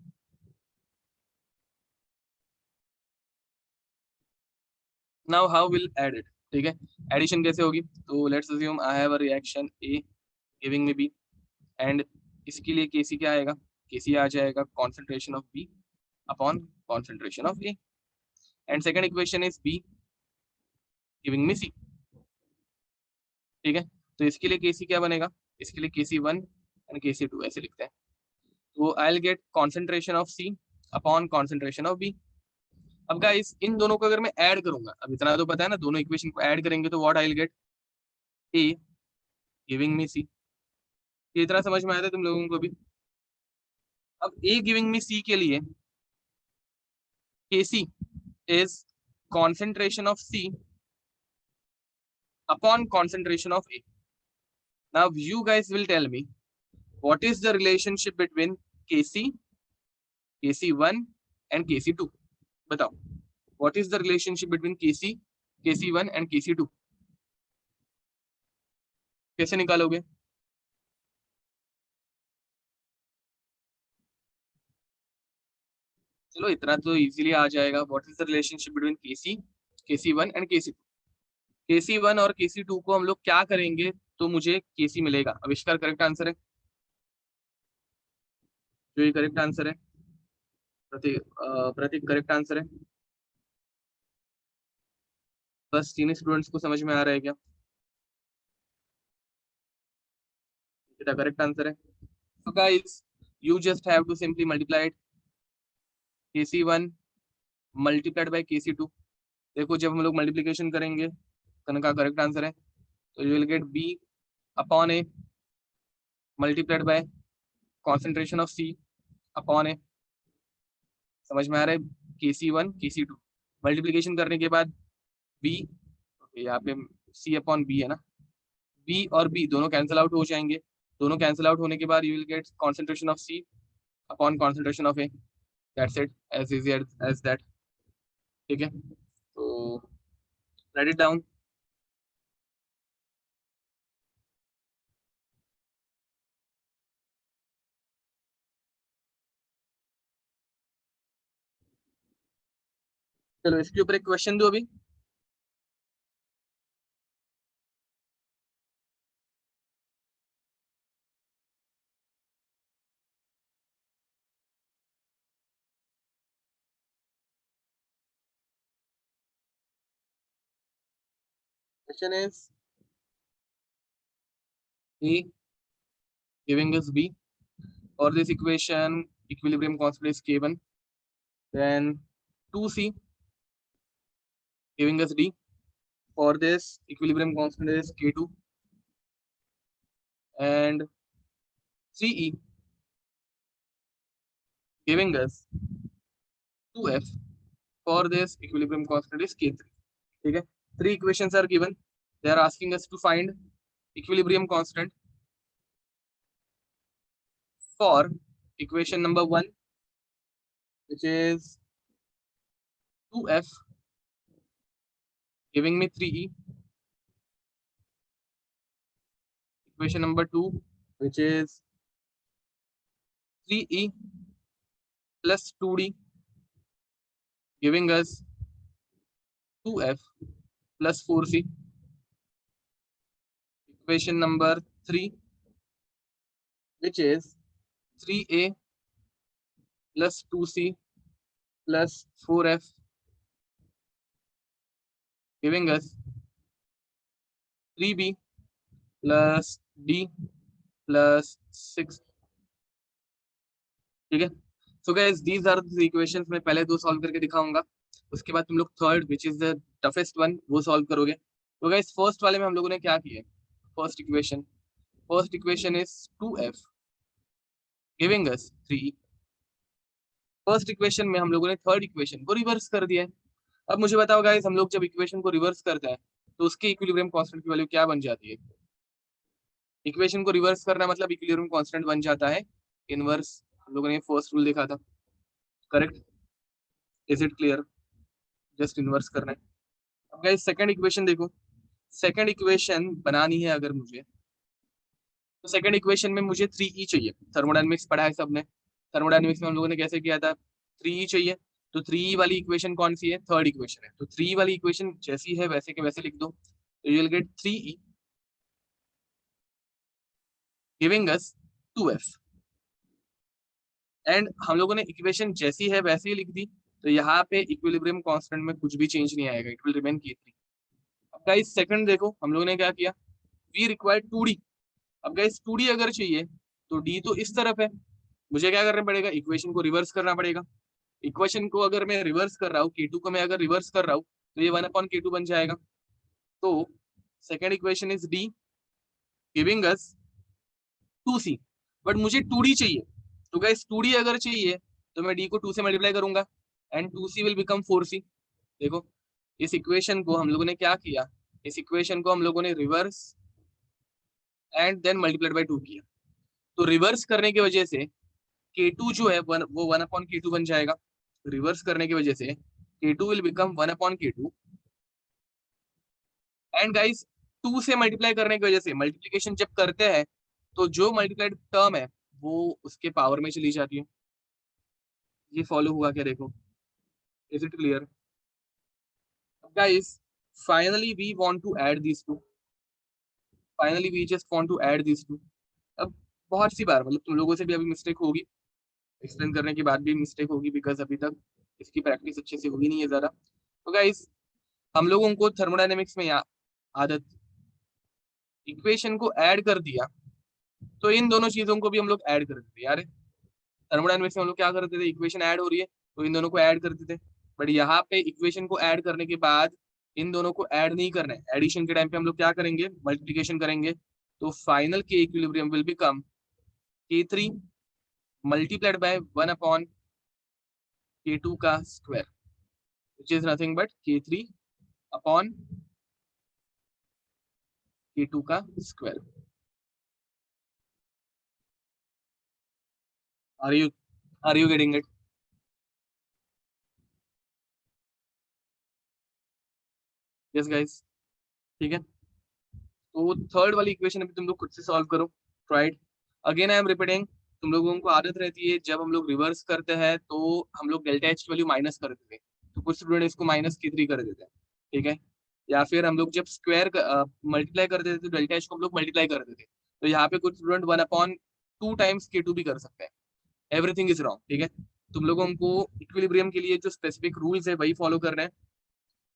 Now how will add it? ठीक है, एडिशन कैसे होगी? तो let's assume I have a reaction A giving me B, and इसके लिए Kc क्या आएगा? Kc आ जाएगा concentration of B upon concentration of A, and second equation is B giving me C. ठीक है, तो इसके लिए Kc क्या बनेगा? इसके लिए Kc1 एंड Kc2 ऐसे लिखते हैं। तो I will get concentration of C upon concentration of B. अब गाइस इन दोनों को अगर मैं ऐड करूंगा, अब इतना तो पता है ना, दोनों इक्वेशन को ऐड करेंगे तो what I will get? A giving me C. ये इतना समझ में आया था तुम लोगों को भी? अब ए गिविंग मी सी के लिए Kc is concentration of C upon concentration of A। Now you guys will tell me what is the relationship between Kc, Kc1 and Kc2? बताओ, what is the relationship between Kc, Kc1 and Kc2? कैसे निकालोगे? चलो इतना तो इजीली आ जाएगा। What is the relationship between Kc, Kc1 and Kc2? Kc1 और Kc2 को हम लोग क्या करेंगे तो मुझे Kc मिलेगा? आविष्कार करेक्ट आंसर है। जो ये करेक्ट आंसर है, प्रतीक करेक्ट आंसर है। बस तीन स्टूडेंट्स को समझ में आ रहा है क्या? बेटा करेक्ट आंसर है। तो guys you just have to simply multiply KC1 multiplied by KC2। देखो जब हम लोग मल्टीप्लिकेशन करेंगे, का करेक्ट आंसर है, तो you will gate B upon A multiplied by concentration of C upon A। समझ में आ रहा है? KC1 KC2 मल्टीप्लिकेशन करने के बाद B, यहाँ पे C अपॉन B है ना, B और B दोनों कैंसिल आउट हो जाएंगे। दोनों कैंसिल आउट होने के बाद you will get concentration of C upon concentration of A। That's it, as easy as that. ठीक है, तो राइट इट डाउन। चलो इसके ऊपर एक क्वेश्चन दो अभी। Question is A giving us B. For this equation, equilibrium constant is K1. Then 2C giving us D. For this, equilibrium constant is K2. And 3E giving us 2F. For this, equilibrium constant is K3. ठीक है, 3 equations are given. They are asking us to find equilibrium constant for equation number 1, which is 2F giving me 3E. Equation number 2, which is 3E plus 2D giving us 2F plus 4C. Equation number 3, which is 3A plus 2C plus 4F giving us 3B plus D plus 6। ठीक है, so guys these are the equations. मैं पहले 2 सॉल्व करके दिखाऊंगा, उसके बाद तुम लोग third which is the toughest one वो सॉल्व करोगे। तो गाइस फर्स्ट वाले में हम लोगों ने क्या किया? First equation is 2F giving us 3। First equation में हम लोगों ने थर्ड इक्वेशन को रिवर्स कर दिया है। अब मुझे बताओ गाइस, हम लोग जब इक्वेशन को रिवर्स करते हैं तो उसके इक्विलिब्रियम कांस्टेंट की वैल्यू क्या बन जाती है? इक्वेशन को रिवर्स करना मतलब इक्विलिब्रियम कांस्टेंट बन जाता है इनवर्स। हम लोगों ने फर्स्ट रूल देखा था, correct? Is it clear? Just inverse करना है। अब गाइस सेकंड इक्वेशन देखो, सेकंड इक्वेशन बनानी है अगर मुझे, तो सेकंड इक्वेशन में मुझे 3E चाहिए। थर्मोडायनेमिक्स पढ़ा है सबने, थर्मोडायनेमिक्स में हम लोगों ने कैसे किया था? 3E चाहिए। तो 3E वाली इक्वेशन कौन सी है? थर्ड इक्वेशन है। तो 3E वाली इक्वेशन जैसी है वैसे के वैसे लिख दो, तो you will gate 3E giving us 2F। And हम लोगों ने इक्वेशन जैसी है वैसी ही लिख दी, तो यहाँ पे इक्विलिब्रियम कांस्टेंट में कुछ भी चेंज नहीं आएगा, इट विल रिमेन K3। अब गाइस सेकंड देखो, हम लोगों ने क्या किया? We require 2D। अब गाइस 2D अगर चाहिए तो D तो इस तरफ है, मुझे क्या करना पड़ेगा? इक्वेशन को रिवर्स करना पड़ेगा। इक्वेशन को अगर मैं रिवर्स कर रहा हूँ, K2 को मैं अगर रिवर्स कर रहा हूँ, तो ये 1/K2 बन जाएगा। तो second equation is D giving us 2C, but मुझे 2D चाहिए। तो गाइस 2D अगर चाहिए तो मैं D को 2 से मल्टीप्लाई करूंगा and 2C will become 4C। देखो इस इक्वेशन को हम लोगों ने क्या किया? इस इक्वेशन को हम लोगों ने reverse and then multiplied by 2 किया। तो रिवर्स करने की वजह से K2 जो है वो 1/K2 बन जाएगा। रिवर्स करने की वजह से K2 will become 1/K2। And guys 2 से मल्टीप्लाई करने की वजह से मल्टीप्लिकेशन जब करते हैं तो जो मल्टीप्लाइड टर्म है वो उसके पावर में चली जाती है। ये फॉलो हुआ क्या? देखो, is it clear? Guys finally we want to add this two, finally we just want to add this two. अब बहुत सी बार मतलब तुम लोगों से भी अभी मिस्टेक होगी, एक्सप्लेन करने के बाद भी मिस्टेक होगी, बिकॉज अभी तक इसकी प्रैक्टिस अच्छे से हुई नहीं है ज़्यादा। तो गाइस हम लोगों को थर्मोडायनेमिक्स में आदत, इक्वेशन को ऐड कर दिया, तो इन दोनों चीज़ों को भी हम लोग ऐड कर देते यार। थर्मोडायनेमिक्स में हम लोग क्या करते थे, इक्वेशन ऐड हो रही है तो इन दोनों को ऐड करते थे, बट यहाँ पे इक्वेशन को ऐड करने के बाद इन दोनों को ऐड नहीं करना है, एडिशन के टाइम पे हम लोग क्या करेंगे, मल्टीप्लिकेशन करेंगे। तो final K equilibrium will become K3 multiplied by 1 upon K2 का square, which is nothing but K3 upon K2 का square. Are you are you getting it? Yes guys, ठीक है। तो थर्ड वाली इक्वेशन अभी तुम लोग खुद से सॉल्व करो, right. Again I am repeating, तुम लोगों को आदत रहती है जब हम लोग रिवर्स करते हैं तो हम लोग डेल्टा एच की वैल्यू माइनस कर देते हैं, तो कुछ स्टूडेंट इसको -K3 कर देते हैं, ठीक है। या फिर हम लोग जब स्क्वायर मल्टीप्लाई कर देते तो डेल्टा एच को हम लोग मल्टीप्लाई कर देते, तो यहाँ पे कुछ स्टूडेंट 1/2 टाइम्स K2 भी कर सकते हैं। एवरीथिंग इज रॉन्ग, ठीक है। तुम लोगों को इक्विलिब्रियम के लिए जो स्पेसिफिक रूल्स है वही फॉलो करना है,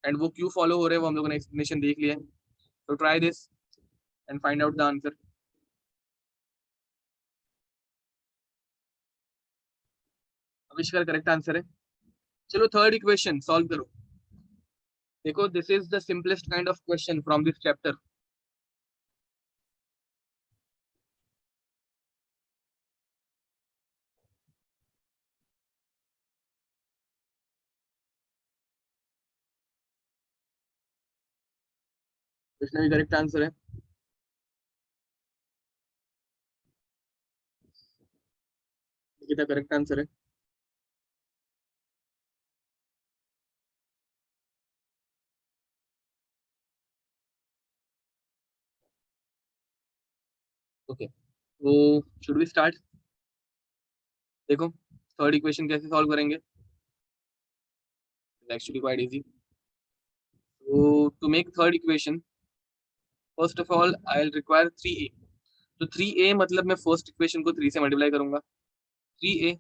एंड वो क्यों फॉलो हो रहे हैं वो हम लोगों ने एक्सप्लेनेशन देख लिया है। तो try this and find out the answer. Avishkar correct answer है। चलो थर्ड इक्वेशन सॉल्व करो। देखो this is the simplest kind of question from this chapter. इसमें भी करेक्ट आंसर है। कितना करेक्ट आंसर है? ओके, तो शुड वी स्टार्ट? देखो थर्ड इक्वेशन कैसे सॉल्व करेंगे, एक्चुअली क्वाइट इजी। तो to make third equation, first of all I will require 3a। तो 3a मतलब मैं फर्स्ट इक्वेशन को 3 से मल्टीप्लाई करूंगा, 3a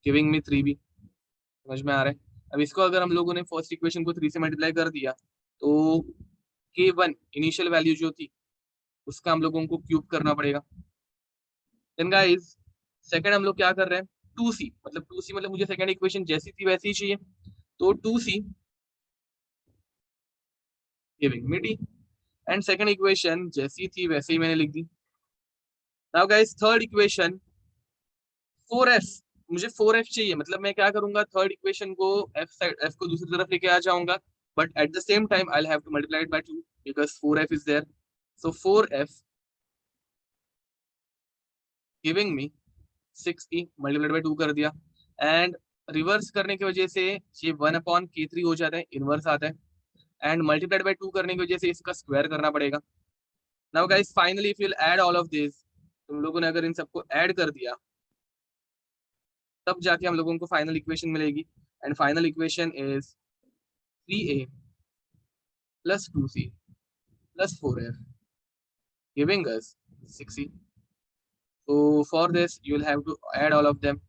गिविंग मी 3b। समझ में आ रहा है? अब इसको अगर हम लोगों ने फर्स्ट इक्वेशन को 3 से मल्टीप्लाई कर दिया तो K1 इनिशियल वैल्यू जो थी उसका हम लोगों को क्यूब करना पड़ेगा। देन गाइस सेकंड हम लोग क्या कर रहे हैं, 2c मतलब मुझे सेकंड इक्वेशन जैसी थी वैसी ही चाहिए, तो 2c giving me d, and second equation जैसी थी वैसे ही मैंने लिख दी। Now guys third equation 4f, मुझे 4f चाहिए, मतलब मैं क्या करूंगा, थर्ड इक्वेशन को f साइड, f को दूसरी तरफ लेके आ जाऊंगा, but at the same time I have to multiply it by 2 because 4f is there. So 4f giving me 6e multiplied by 2 कर दिया, एंड रिवर्स करने की वजह से ये 1/K3 हो जाता है, इनवर्स आता है, एंड मल्टीप्लाइड बाय 2 करने की वजह से इसका स्क्वायर करना पड़ेगा। Now guys finally if you will add all of this, तुम लोगों ने अगर इन सबको ऐड कर दिया तब जाके हम लोगों को फाइनल इक्वेशन मिलेगी, and final equation is 3a plus 2c plus 4f giving us 6e. So for this you will have to add all of them,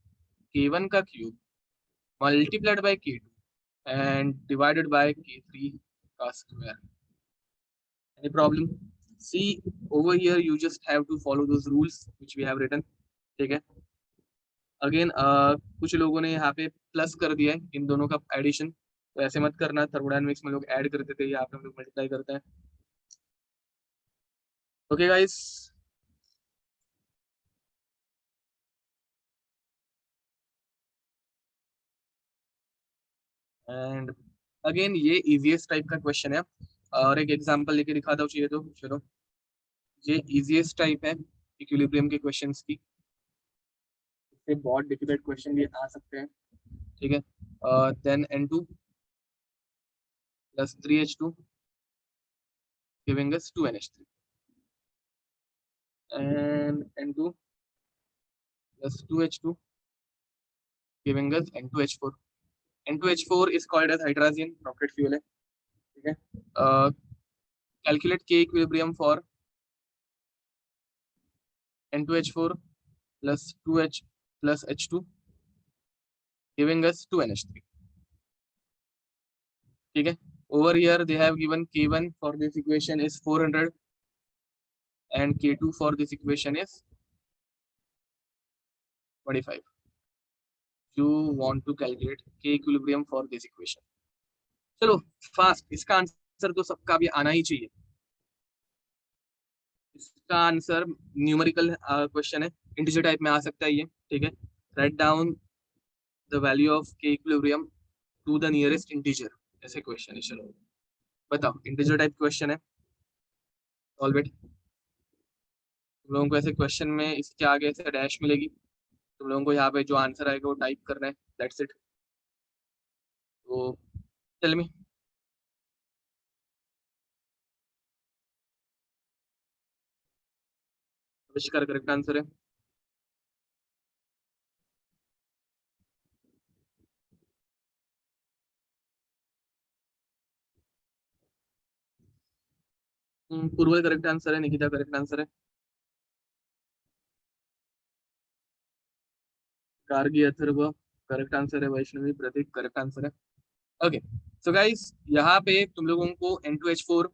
k1 का cube multiplied by k2 and divided by k3 का square. Any problem? See over here you just have to follow those rules which we have written, ठीक है। अगेन कुछ लोगों ने यहाँ पे प्लस कर दिया है इन दोनों का एडिशन, तो ऐसे मत करना, थर्मोडायनेमिक्स में लोग ऐड करते थे, यहाँ पे हम लोग मल्टीप्लाई करते हैं। ओके गाइस, एंड अगेन ये इजीएस्ट टाइप का क्वेश्चन है, और एक एग्जांपल लेके दिखाता हूँ, चाहिए तो चलो। ये इजीएस्ट टाइप है इक्विलिब्रियम के क्वेश्चंस की, इससे बहुत डिफिकल्ट क्वेश्चन भी आ सकते हैं, ठीक है। Then N2 plus 3H2 giving us 2NH3 and N2 plus 2H2 giving us N2H4. N2H4 is called as hydrazine, rocket fuel है, ठीक है। Calculate K equilibrium for N2H4 plus 2H plus H2 giving us 2NH3. ठीक है, over here they have given K1 for this equation is 400 and K2 for this equation is 25. You want to calculate K equilibrium for this equation. चलो फास्ट, इसका आंसर तो सबका भी आना ही चाहिए. इसका आंसर न्यूमेरिकल क्वेश्चन है, इंटीजर टाइप में आ सकता है ये. ठीक है, write down the value of K equilibrium to the nearest integer, ऐसे क्वेश्चन है. चलो बताओ, इंटीजर टाइप क्वेश्चन है, सॉल्व इट. तुम लोगों को ऐसे क्वेश्चन में इसके आगे ऐसे डैश मिलेगी, तुम लोगों को यहाँ पे जो आंसर आएगा वो टाइप करना है, दैट्स इट. तो टेल मी. आविष्कार करेक्ट आंसर है. पूर्वल करेक्ट आंसर है. निकिता करेक्ट आंसर है. गार्गी अथर्व करेक्ट आंसर है. वैष्णवी प्रतीक करेक्ट आंसर है. ओके, सो गाइस यहाँ पे तुम लोगों को N2H4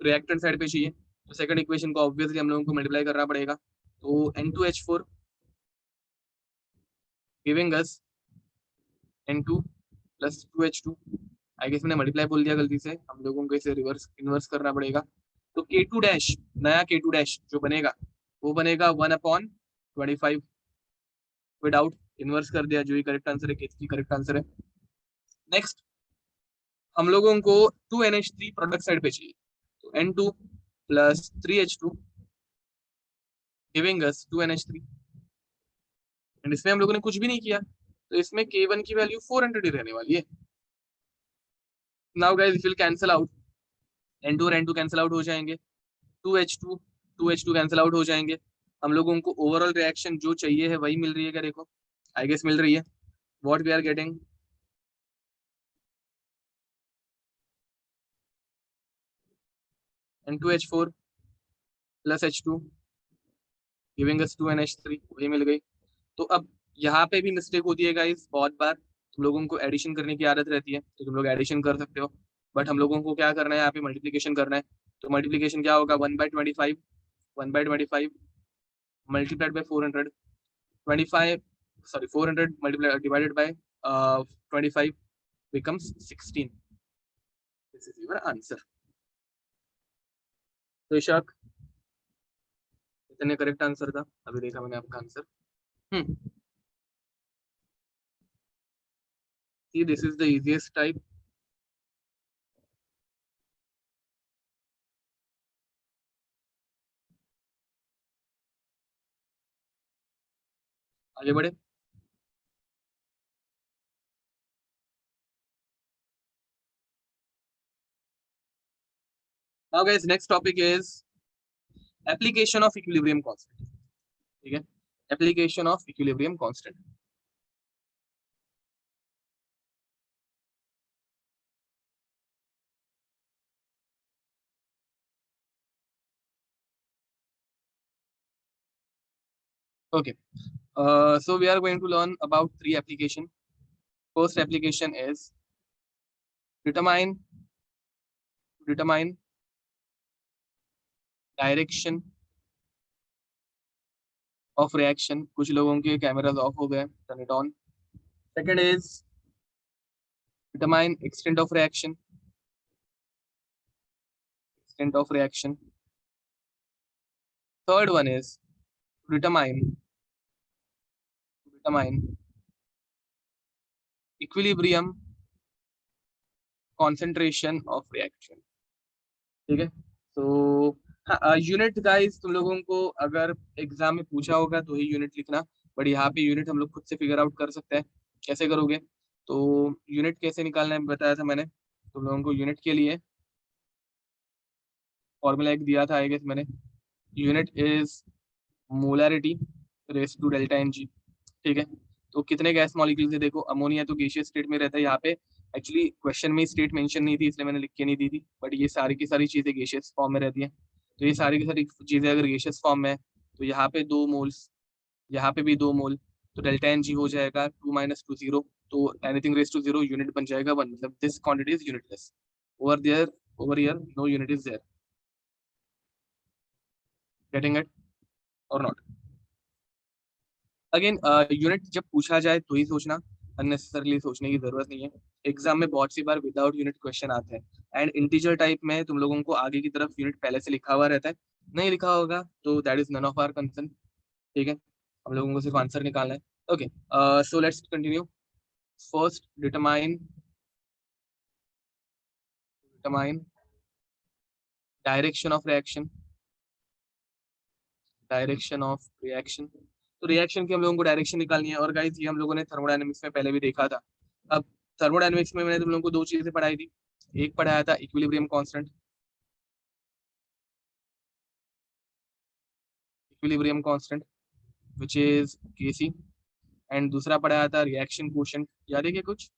रिएक्टेंट साइड पे चाहिए, तो सेकंड इक्वेशन को ऑब्वियसली हम लोगों को मल्टीप्लाई करना पड़ेगा. तो N2H4 giving us N2 plus 2H2. I guess मैंने मल्टीप्लाई बोल दिया गलती से, हम लोगों को इसे रिवर्स इनवर्स करना पड़ेगा. तो K2 डैश, नया K2 डैश जो बनेगा वो बनेगा 1/25. विदाउट इनवर्स कर दिया, जो ही करेक्ट आंसर है K3 करेक्ट आंसर है. नेक्स्ट हम लोगों को 2NH3 प्रोडक्ट साइड पे चाहिए, तो N2 plus 3H2 giving us 2NH3. And इसमें हम लोगों ने कुछ भी नहीं किया, तो इसमें K1 की वैल्यू 400 ही रहने वाली है. Now guys if will cancel out, N2 और N2 कैंसिल आउट हो जाएंगे, 2H2 कैंसिल आउट हो जाएंगे. हम लोगों को ओवरऑल रिएक्शन जो चाहिए है वही मिल रही है क्या? देखो आई गेस मिल रही है. What we are getting, N2H4 plus H2 giving us 2NH3, वही मिल गई. तो अब यहाँ पे भी मिस्टेक होती है गाइस बहुत बार, तुम लोगों को एडिशन करने की आदत रहती है, तो तुम लोग एडिशन कर सकते हो, बट हम लोगों को क्या करना है, यहाँ पे मल्टीप्लीकेशन करना है. तो मल्टीप्लीकेशन क्या होगा, 1/25 multiplied by 400, 25 sorry 400 multiplied divided by 25 becomes 16. This is your answer. तो इशाक इतने करेक्ट आंसर था, अभी देखा मैंने आपका answer. See, this is the easiest type. आगे बढ़े. Now guys, next topic is application of equilibrium constant. ठीक है, application of equilibrium constant. Okay, so we are going to learn about 3 application. First application is determine direction of reaction. कुछ लोगों के कैमरास ऑफ हो गए, turn it on. Second is determine extent of reaction. Third one is determine equilibrium concentration of reaction. ठीक है, तो यूनिट गाइस तुम लोगों को अगर एग्जाम में पूछा होगा तो ही यूनिट लिखना, बट यहाँ पे यूनिट हम लोग खुद से फिगर आउट कर सकते हैं. कैसे करोगे, तो यूनिट कैसे निकालना है बताया था मैंने तुम लोगों को. यूनिट के लिए फॉर्मूला एक दिया था आई गेस मैंने. Unit is molarity raise to delta N G. ठीक है, तो कितने गैस मॉलिक्यूल्स है, देखो अमोनिया तो गैसियस स्टेट में रहता है. यहाँ पे एक्चुअली क्वेश्चन में स्टेट मेंशन नहीं थी इसलिए मैंने लिख के नहीं दी थी, बट ये सारी की सारी चीजें गैसियस फॉर्म में रहती हैं. तो ये सारी की सारी चीजें अगर गैसियस फॉर्म में है तो यहाँ पे 2 मोल्स, यहाँ पे भी 2 मोल, तो डेल्टा एन जी हो जाएगा 2 - 2 0, तो एनीथिंग रेज टू 0 यूनिट बन जाएगा 1, मतलब this quantity is unitless. Over here no unit is there. Getting it और नॉट? अगेन यूनिट जब पूछा जाए तो ही सोचना, अननेसेसरली सोचने की जरूरत नहीं है। एग्जाम में बहुत सी बार विदाउट यूनिट क्वेश्चन आते हैं एंड इंटीजर टाइप में तुम लोगों को आगे की तरफ यूनिट पहले से लिखा हुआ रहता है, नहीं लिखा होगा तो that is none of our concern. ठीक है, हम लोगों को सिर्फ आंसर निकालना है। Okay, so let's continue. First determine direction of reaction. Direction of reaction, तो रिएक्शन की हम लोगों को डायरेक्शन निकालनी है। और गाइस ये हम लोगों ने थर्मोडायनेमिक्स में पहले भी देखा था। अब थर्मोडायनेमिक्स में मैंने तुम लोगों को दो चीजें पढ़ाई थी। एक पढ़ाया था equilibrium constant, which is Kc, and दूसरा पढ़ाया था रिएक्शन कोशेंट। याद है क्या कुछ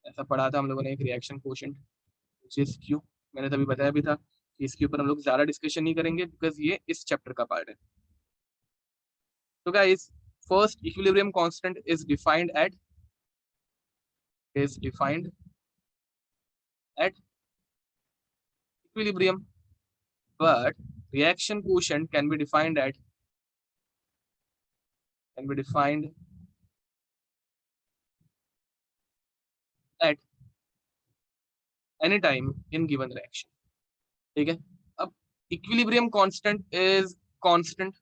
ऐसा पढ़ा था हम लोगों ने, एक reaction quotient which is Q। मैंने तभी बताया भी था कि इसके ऊपर हम लोग ज्यादा डिस्कशन नहीं करेंगे बिकॉज ये इस चैप्टर का पार्ट है। तो guys first equilibrium constant is defined at equilibrium, but reaction quotient can be defined at any time in given reaction। ठीक है, अब equilibrium constant is constant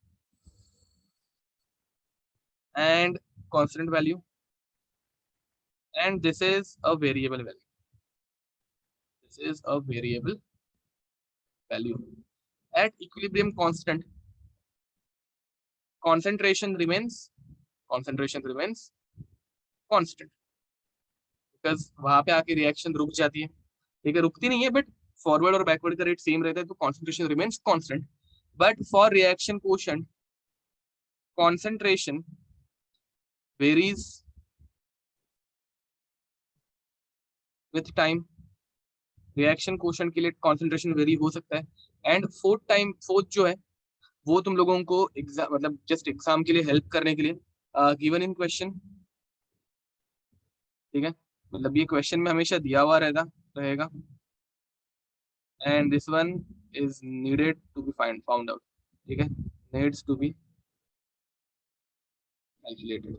and constant value, and this is a variable value। At equilibrium constant, concentration remains constant, because वहां पे आके रिएक्शन रुक जाती है। ठीक है, रुकती नहीं है बट फॉरवर्ड और बैकवर्ड का रेट सेम रहता है, तो concentration remains constant. But for reaction quotient concentration varies with time। Reaction quotient के लिए कंसंट्रेशन वेरी हो सकता है। एंड फोर्थ जो है वो तुम लोगों को एग्जाम मतलब जस्ट एग्जाम के लिए हेल्प करने के लिए गिवन इन क्वेश्चन। ठीक है, मतलब ये क्वेश्चन में हमेशा दिया हुआ रहेगा and this one is needed to be found out. ठीक है, नीड्स टू बी कैलकुलेटेड।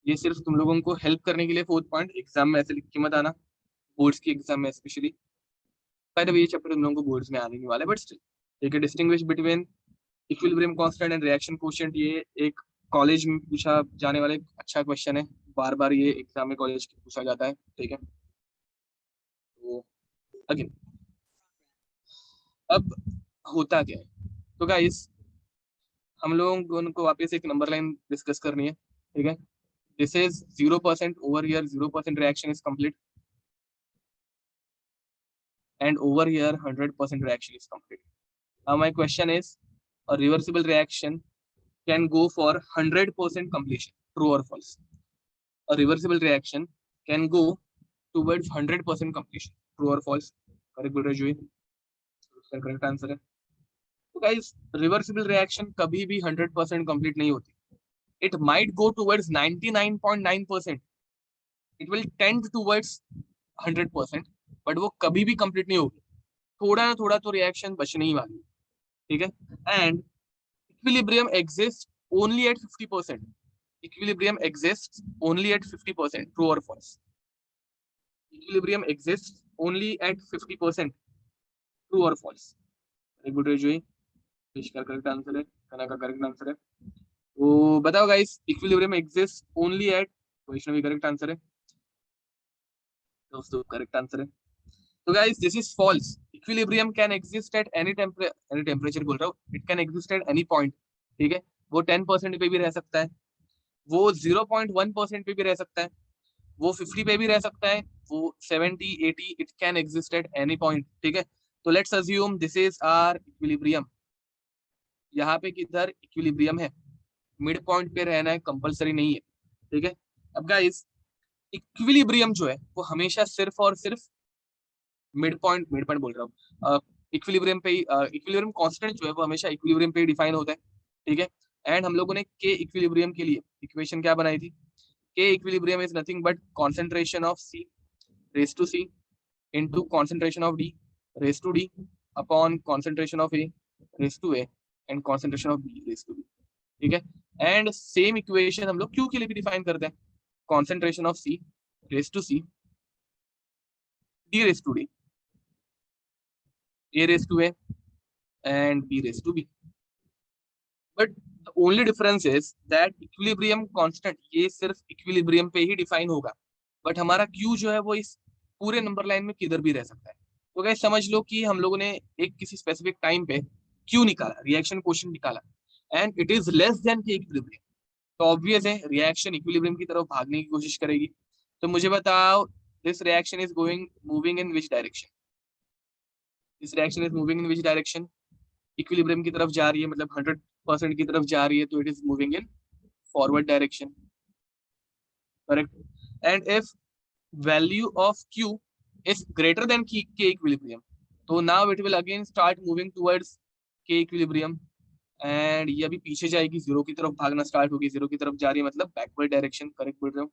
ये सिर्फ तुम लोगों को हेल्प करने के लिए फोर्थ पॉइंट, एग्जाम में ऐसे लिख के मत आना, बोर्ड्स की एग्जाम में स्पेशली। पहले ये चैप्टर तुम लोगों को बोर्ड्स में आने के वाला है बट स्टिल। ठीक है, distinguish between equilibrium constant and reaction coefficient, ये एक कॉलेज में पूछा जाने वाला एक अच्छा क्वेश्चन है, बार बार ये एग्जाम में कॉलेज की पूछा जाता है। ठीक है, तो अगेन अब होता क्या है, तो गाइस हम लोगों को वापस एक नंबर लाइन डिस्कस करनी है। ठीक है, this is 0%, over here 0% reaction is complete, and over here 100% reaction is complete। Now my question is, a reversible reaction can go for 100% completion, true or false? A reversible reaction can go towards 100% completion, true or false? Correct बोल रहे जुई, करेक्ट आंसर है। तो गाइस रिवर्सिबल रिएक्शन कभी भी 100% कंप्लीट नहीं होती। It might go towards 99.9%, it will tend towards 100%, but वो कभी भी कंप्लीट नहीं होगी। थोड़ा ना थोड़ा तो रिएक्शन बचने ही वाली। ठीक है, and equilibrium exists only at 50%। equilibrium exists only at 50%, true or false? equilibrium exists only at 50%, true or false? Very good रेजुई, इसका करेक्ट आंसर है, कना का करेक्ट आंसर है। तो बताओ guys, equilibrium exist only at, Vaishnavi correct answer है, दोस्तों करेक्ट आंसर है। तो guys this is false. Equilibrium can exist at any temperature बोल रहा हूँ, it can exist at any point. ठीक है, वो 10% पे भी रह सकता है, वो 0.1% पे भी रह सकता है, वो 50 पे भी रह सकता है, वो 70 80, it can exist at any point. ठीक है, तो let's assume this is our equilibrium. यहाँ पे किधर इक्विलिब्रियम है, मिड पॉइंट पे रहना है, कंपलसरी नहीं है। ठीक है, अब गाइस इक्विलिब्रियम जो है वो हमेशा सिर्फ और सिर्फ मिड पॉइंट बोल रहा हूँ, इक्विलिब्रियम पे ही, इक्विलिब्रियम कांस्टेंट जो है वो हमेशा इक्विलिब्रियम पे ही डिफाइन होता है। ठीक है, एंड हम लोगों ने के इक्विलिब्रियम के लिए इक्वेशन क्या बनाई थी, K equilibrium is nothing but concentration of C raise to C into concentration of D raised to D upon concentration of A raised to A and concentration of B raised to B. ठीक है, एंड सेम इक्वेशन हम लोग Q के लिए भी डिफाइन करते हैं, concentration of C raised to C D raised to D A raised to A and B raised to B. But the only difference is that equilibrium constant ये सिर्फ equilibrium पे ही डिफाइन होगा, बट हमारा Q जो है वो इस पूरे नंबर लाइन में किधर भी रह सकता है. तो गाइस समझ लो कि हम लोगों ने एक किसी स्पेसिफिक टाइम पे Q निकाला, रिएक्शन कोएफिशिएंट निकाला, and it is less than के इक्विलिब्रियम. तो ऑब्वियस है रिएक्शन इक्विलिब्रियम की तरफ भागने की कोशिश करेगी. तो मुझे बताओ this reaction is going moving in which direction, this reaction is moving in which direction, equilibrium की तरफ जा रही है, मतलब 100% की तरफ जा रही है, तो it is moving in forward direction, correct. And if value of Q is greater than K equilibrium, तो now it will again start moving towards K equilibrium, and ये अभी पीछे जाएगी, जीरो की तरफ भागना स्टार्ट होगी, जीरो की तरफ जा रही है मतलब बैकवर्ड डायरेक्शन, करेक्ट बोल रहे हो,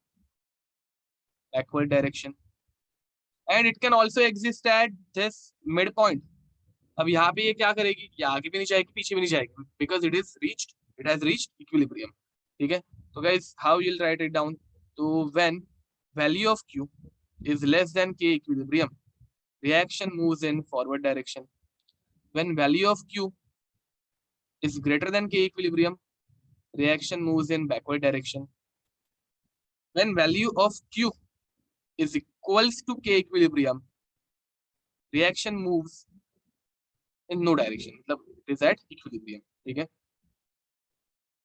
backward direction. And it can also exist at this mid point. अब यहाँ पे ये क्या करेगी, ये आगे भी नहीं जाएगी पीछे भी नहीं जाएगी, because it has reached equilibrium. ठीक है, तो guys how you will write it down, तो when value of Q is less than K equilibrium, reaction moves in forward direction. When value of Q is greater than K equilibrium, reaction moves in backward direction. When value of Q is equals to K equilibrium, reaction moves in no direction, मतलब it is at equilibrium. ठीक है,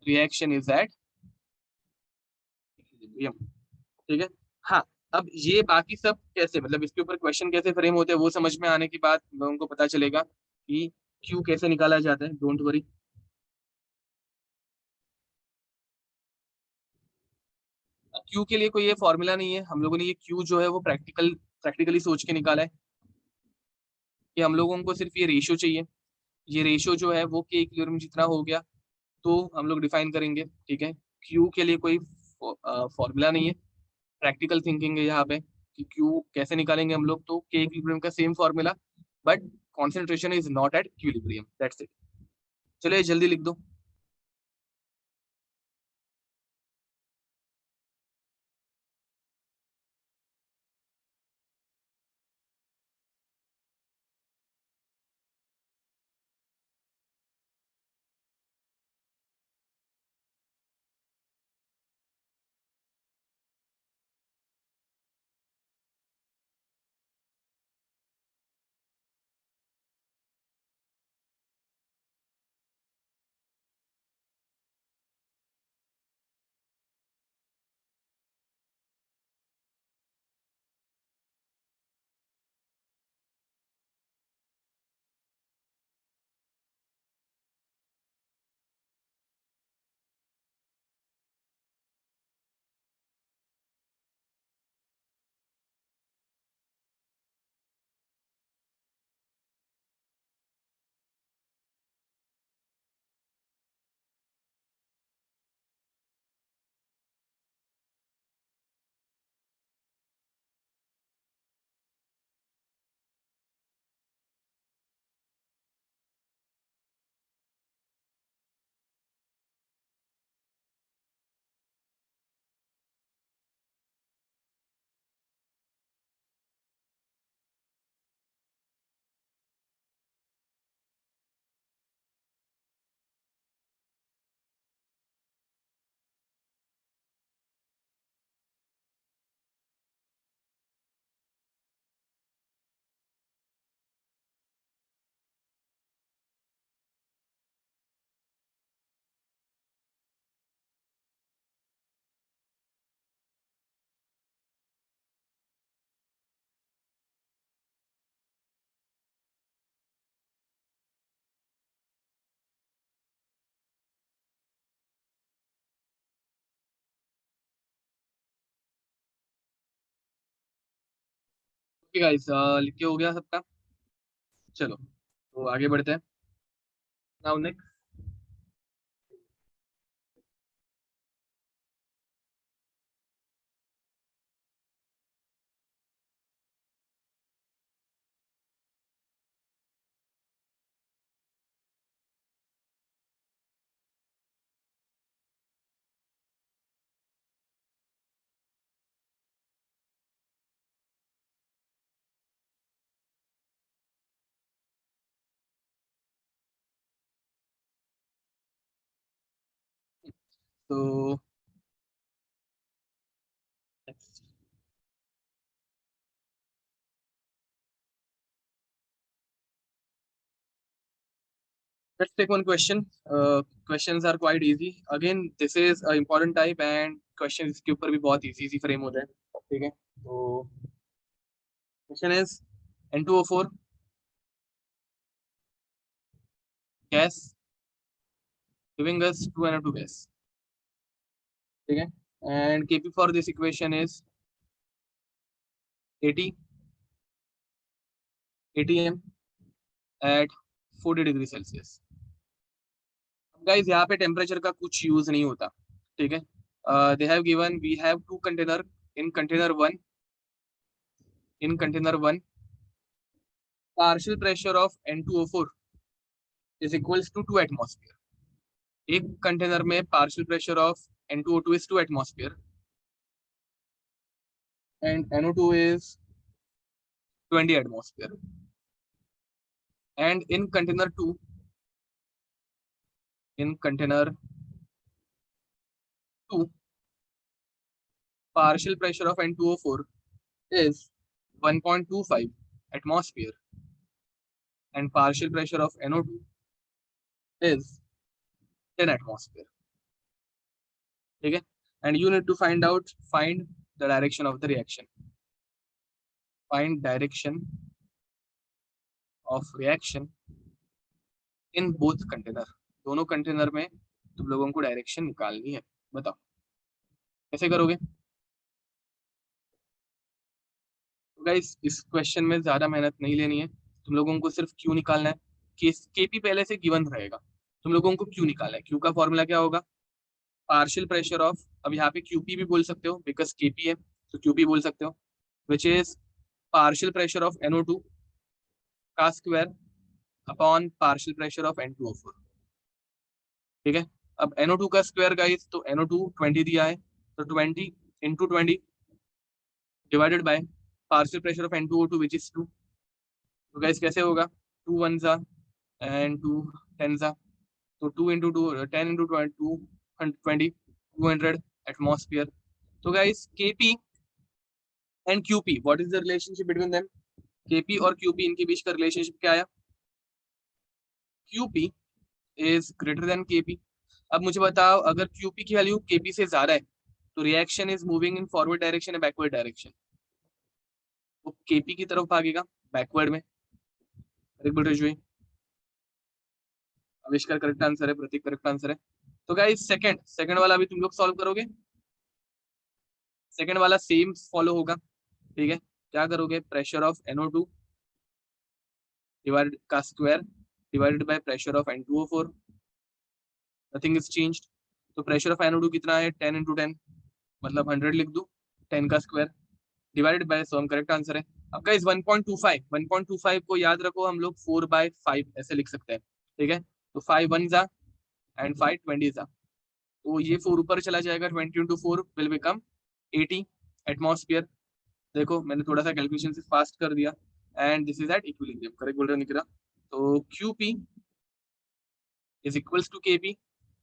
reaction is at equilibrium. ठीक है, हाँ. अब ये बाकी सब कैसे, मतलब इसके ऊपर क्वेश्चन कैसे फ्रेम होते हैं वो समझ में आने के बाद लोगों को पता चलेगा कि Q कैसे निकाला जाता है. डोंट वरी, क्यू के लिए कोई ये फॉर्मूला नहीं है, हम लोगों ने ये क्यू जो है वो प्रैक्टिकली सोच के निकाला है कि हम लोगों को सिर्फ ये रेशियो चाहिए, ये रेशियो जो है वो के इक्विलिब्रियम जितना हो गया तो हम लोग डिफाइन करेंगे. ठीक है, क्यू के लिए कोई फॉर्मूला नहीं है, प्रैक्टिकल थिंकिंग है यहाँ पे कि क्यू कैसे निकालेंगे हम लोग, तो के इक्विलिब्रियम का same formula, but concentration is not at equilibrium, that's it. चलिए जल्दी लिख दो. ओके गाइस, लिख के हो गया सबका. चलो तो आगे बढ़ते हैं. नाउ नेक्स्ट तो let's take one question. Questions are quite easy. Again, this is an important type and questions इसके ऊपर भी बहुत easy फ्रेम होते हैं. ठीक है, तो question is N2O4 gas giving us 2NO2 gas. ठीक है, and Kp for this equation is 80 atm at 40 degree Celsius. Guys यहाँ पे टेम्परेचर का कुछ यूज नहीं होता. ठीक है, they have given we have two container. In container 1 partial pressure of N2O4 is equals to 2 atmosphere. एक कंटेनर में partial pressure of N2O2 is 2 atmosphere and NO2 is 20 atmosphere. And in container 2 partial pressure of N2O4 is 1.25 atmosphere and partial pressure of NO2 is 10 atmosphere. ठीक है, and you need to find the direction of the reaction. Find direction of reaction in both container. दोनों कंटेनर में तुम लोगों को डायरेक्शन निकालनी है. बताओ कैसे करोगे? तो गाइस इस क्वेश्चन में ज्यादा मेहनत नहीं लेनी है. तुम लोगों को सिर्फ क्यू निकालना है. केपी पहले से गिवन रहेगा. तुम लोगों को क्यू निकालना है. क्यू का फॉर्मूला क्या होगा? पार्शियल प्रेशर ऑफ, अब यहाँ पे क्यूपी भी बोल सकते हो बिकॉज केपी है तो क्यूपी बोल सकते हो, which is partial pressure of NO2 का square upon partial pressure of N2O4. ठीक है, अब NO2 का स्क्वायर गाइस, तो NO2 20 दिया है तो 20 into 20 divided by partial pressure of N2O2 which is 2. तो गाइस कैसे होगा? 2 1 जा एंड 2 10 जा, तो 2 into 2 10 into 20 200 atmosphere. तो guys KP and QP, what is the relationship between them? KP और QP इनके बीच का रिलेशनशिप क्या आया? QP is greater than KP. अब मुझे बताओ अगर QP की वैल्यू KP से ज्यादा है तो reaction is moving in forward direction या बैकवर्ड डायरेक्शन? वो KP की तरफ भागेगा बैकवर्ड में. आविष्कार करेक्ट आंसर है, प्रतीक करेक्ट आंसर है. तो गाइस सेकंड वाला भी तुम लोग सॉल्व करोगे. सेकंड वाला सेम फॉलो होगा. ठीक है, क्या करोगे? प्रेशर ऑफ NO2 डिवाइडेड का square divided by pressure of N2O4. Nothing is changed. तो प्रेशर ऑफ NO2 कितना है? 10 into 10 मतलब 100 लिख दूं, 10 का स्क्वायर डिवाइडेड बाय, सो हम करेक्ट आंसर है. अब गाइस 1.25 को याद रखो, हम लोग 4/5 ऐसे लिख सकते हैं. ठीक है, तो 5 1 जा एंड 5 20 जा, तो ये 4 ऊपर चला जाएगा. 20 into 4 विल बिकम 80 एटमॉस्फेयर. देखो मैंने थोड़ा सा कैलकुलेशन से फास्ट कर दिया and this is at equilibrium. Correct बोल रहा निकला. तो QP is equals to KP,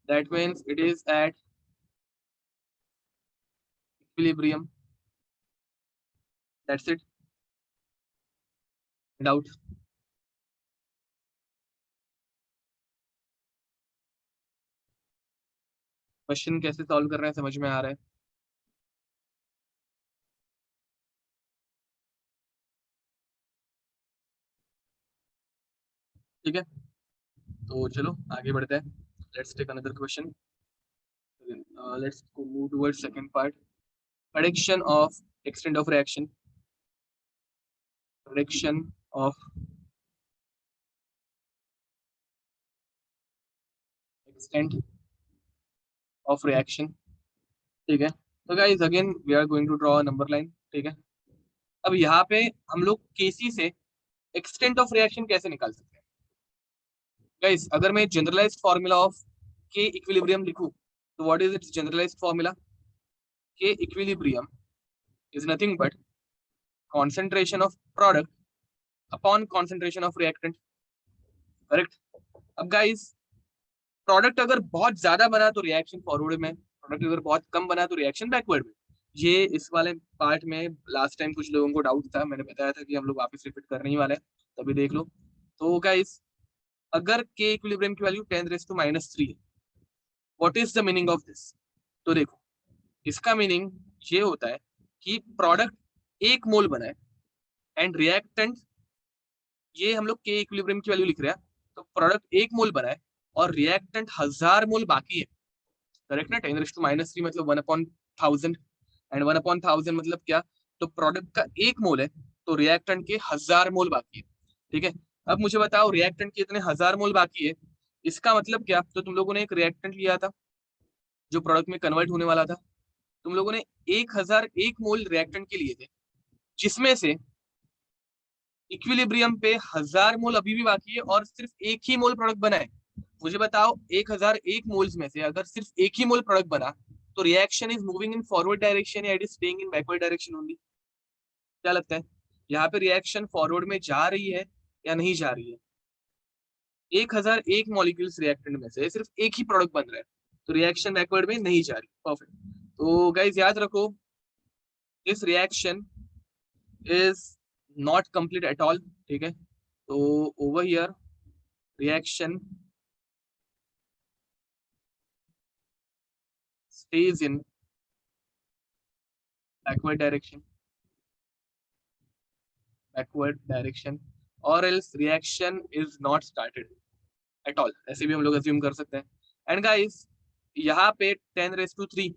that means it is at equilibrium. That's it. Doubt? Question कैसे सॉल्व कर रहे हैं समझ में आ रहा है? ठीक है, तो चलो आगे बढ़ते हैं. Let's take another question. Let's move towards second part. Prediction of extent of reaction. Prediction of extent of reaction. ठीक है, तो guys again we are going to draw a number line. ठीक है, अब यहाँ पे हम लोग KC से एक्सटेंट ऑफ रिएक्शन कैसे निकाल सकते हैं? गाइस अगर मैं generalised formula of K equilibrium लिखूं तो what is its generalised formula? K equilibrium is nothing but concentration of product upon concentration of reactant. Correct. अब गाइस प्रोडक्ट अगर बहुत ज्यादा बना तो रिएक्शन फॉरवर्ड में प्रोडक्ट अगर बहुत कम बना तो रिएक्शन बैकवर्ड में। ये इस वाले पार्ट में लास्ट टाइम कुछ लोगों को डाउट था, मैंने बताया था कि हम लोग वापस रिपीट करने ही वाले हैं, तभी देख लो। तो गाइस अगर के इक्विलिब्रियम की वैल्यू 10⁻³ है, what is the meaning of this? तो देखो इसका मीनिंग ये होता है कि प्रोडक्ट 1 मोल बना है एंड रिएक्टेंट, ये हम लोग के इक्विलिब्रियम की वैल्यू लिख रहे हैं, तो प्रोडक्ट 1 मोल बना है और रिएक्टेंट 1000 मोल बाकी है, करेक्ट ना? 10⁻³ मतलब 1/1000 एंड 1/1000 मतलब क्या? तो प्रोडक्ट का 1 मोल है तो रिएक्टेंट के 1000 मोल बाकी है, ठीक है। अब मुझे बताओ रिएक्टेंट के इतने 1000 मोल बाकी है, इसका मतलब क्या? तो तुम लोगों ने एक रिएक्टेंट लिया था जो प्रोडक्ट में कन्वर्ट होने वाला था, तुम लोगों ने 1001 मोल रिएक्टेंट के लिए थे, जिसमें से इक्विलिब्रियम पे 1000 मोल अभी भी बाकी है और सिर्फ एक ही मोल प्रोडक्ट बना है। मुझे बताओ 1001 मोल्स में से अगर सिर्फ एक ही मोल प्रोडक्ट बना तो reaction is moving in forward direction या it is staying in backward direction only? क्या लगता है यहाँ पे रिएक्शन फॉरवर्ड में जा रही है या नहीं जा रही है? 1001 मॉलिक्यूल्स रिएक्टेंट में से सिर्फ एक ही प्रोडक्ट बन रहा है तो रिएक्शन बैकवर्ड में नहीं जा रही। परफेक्ट। तो गाइज याद रखो this reaction is not complete at all, ठीक है। तो over here reaction stays in backward direction or else reaction is not started at all, ऐसे भी हम लोग assume कर सकते हैं। एंड गाइस यहाँ पे 10⁻³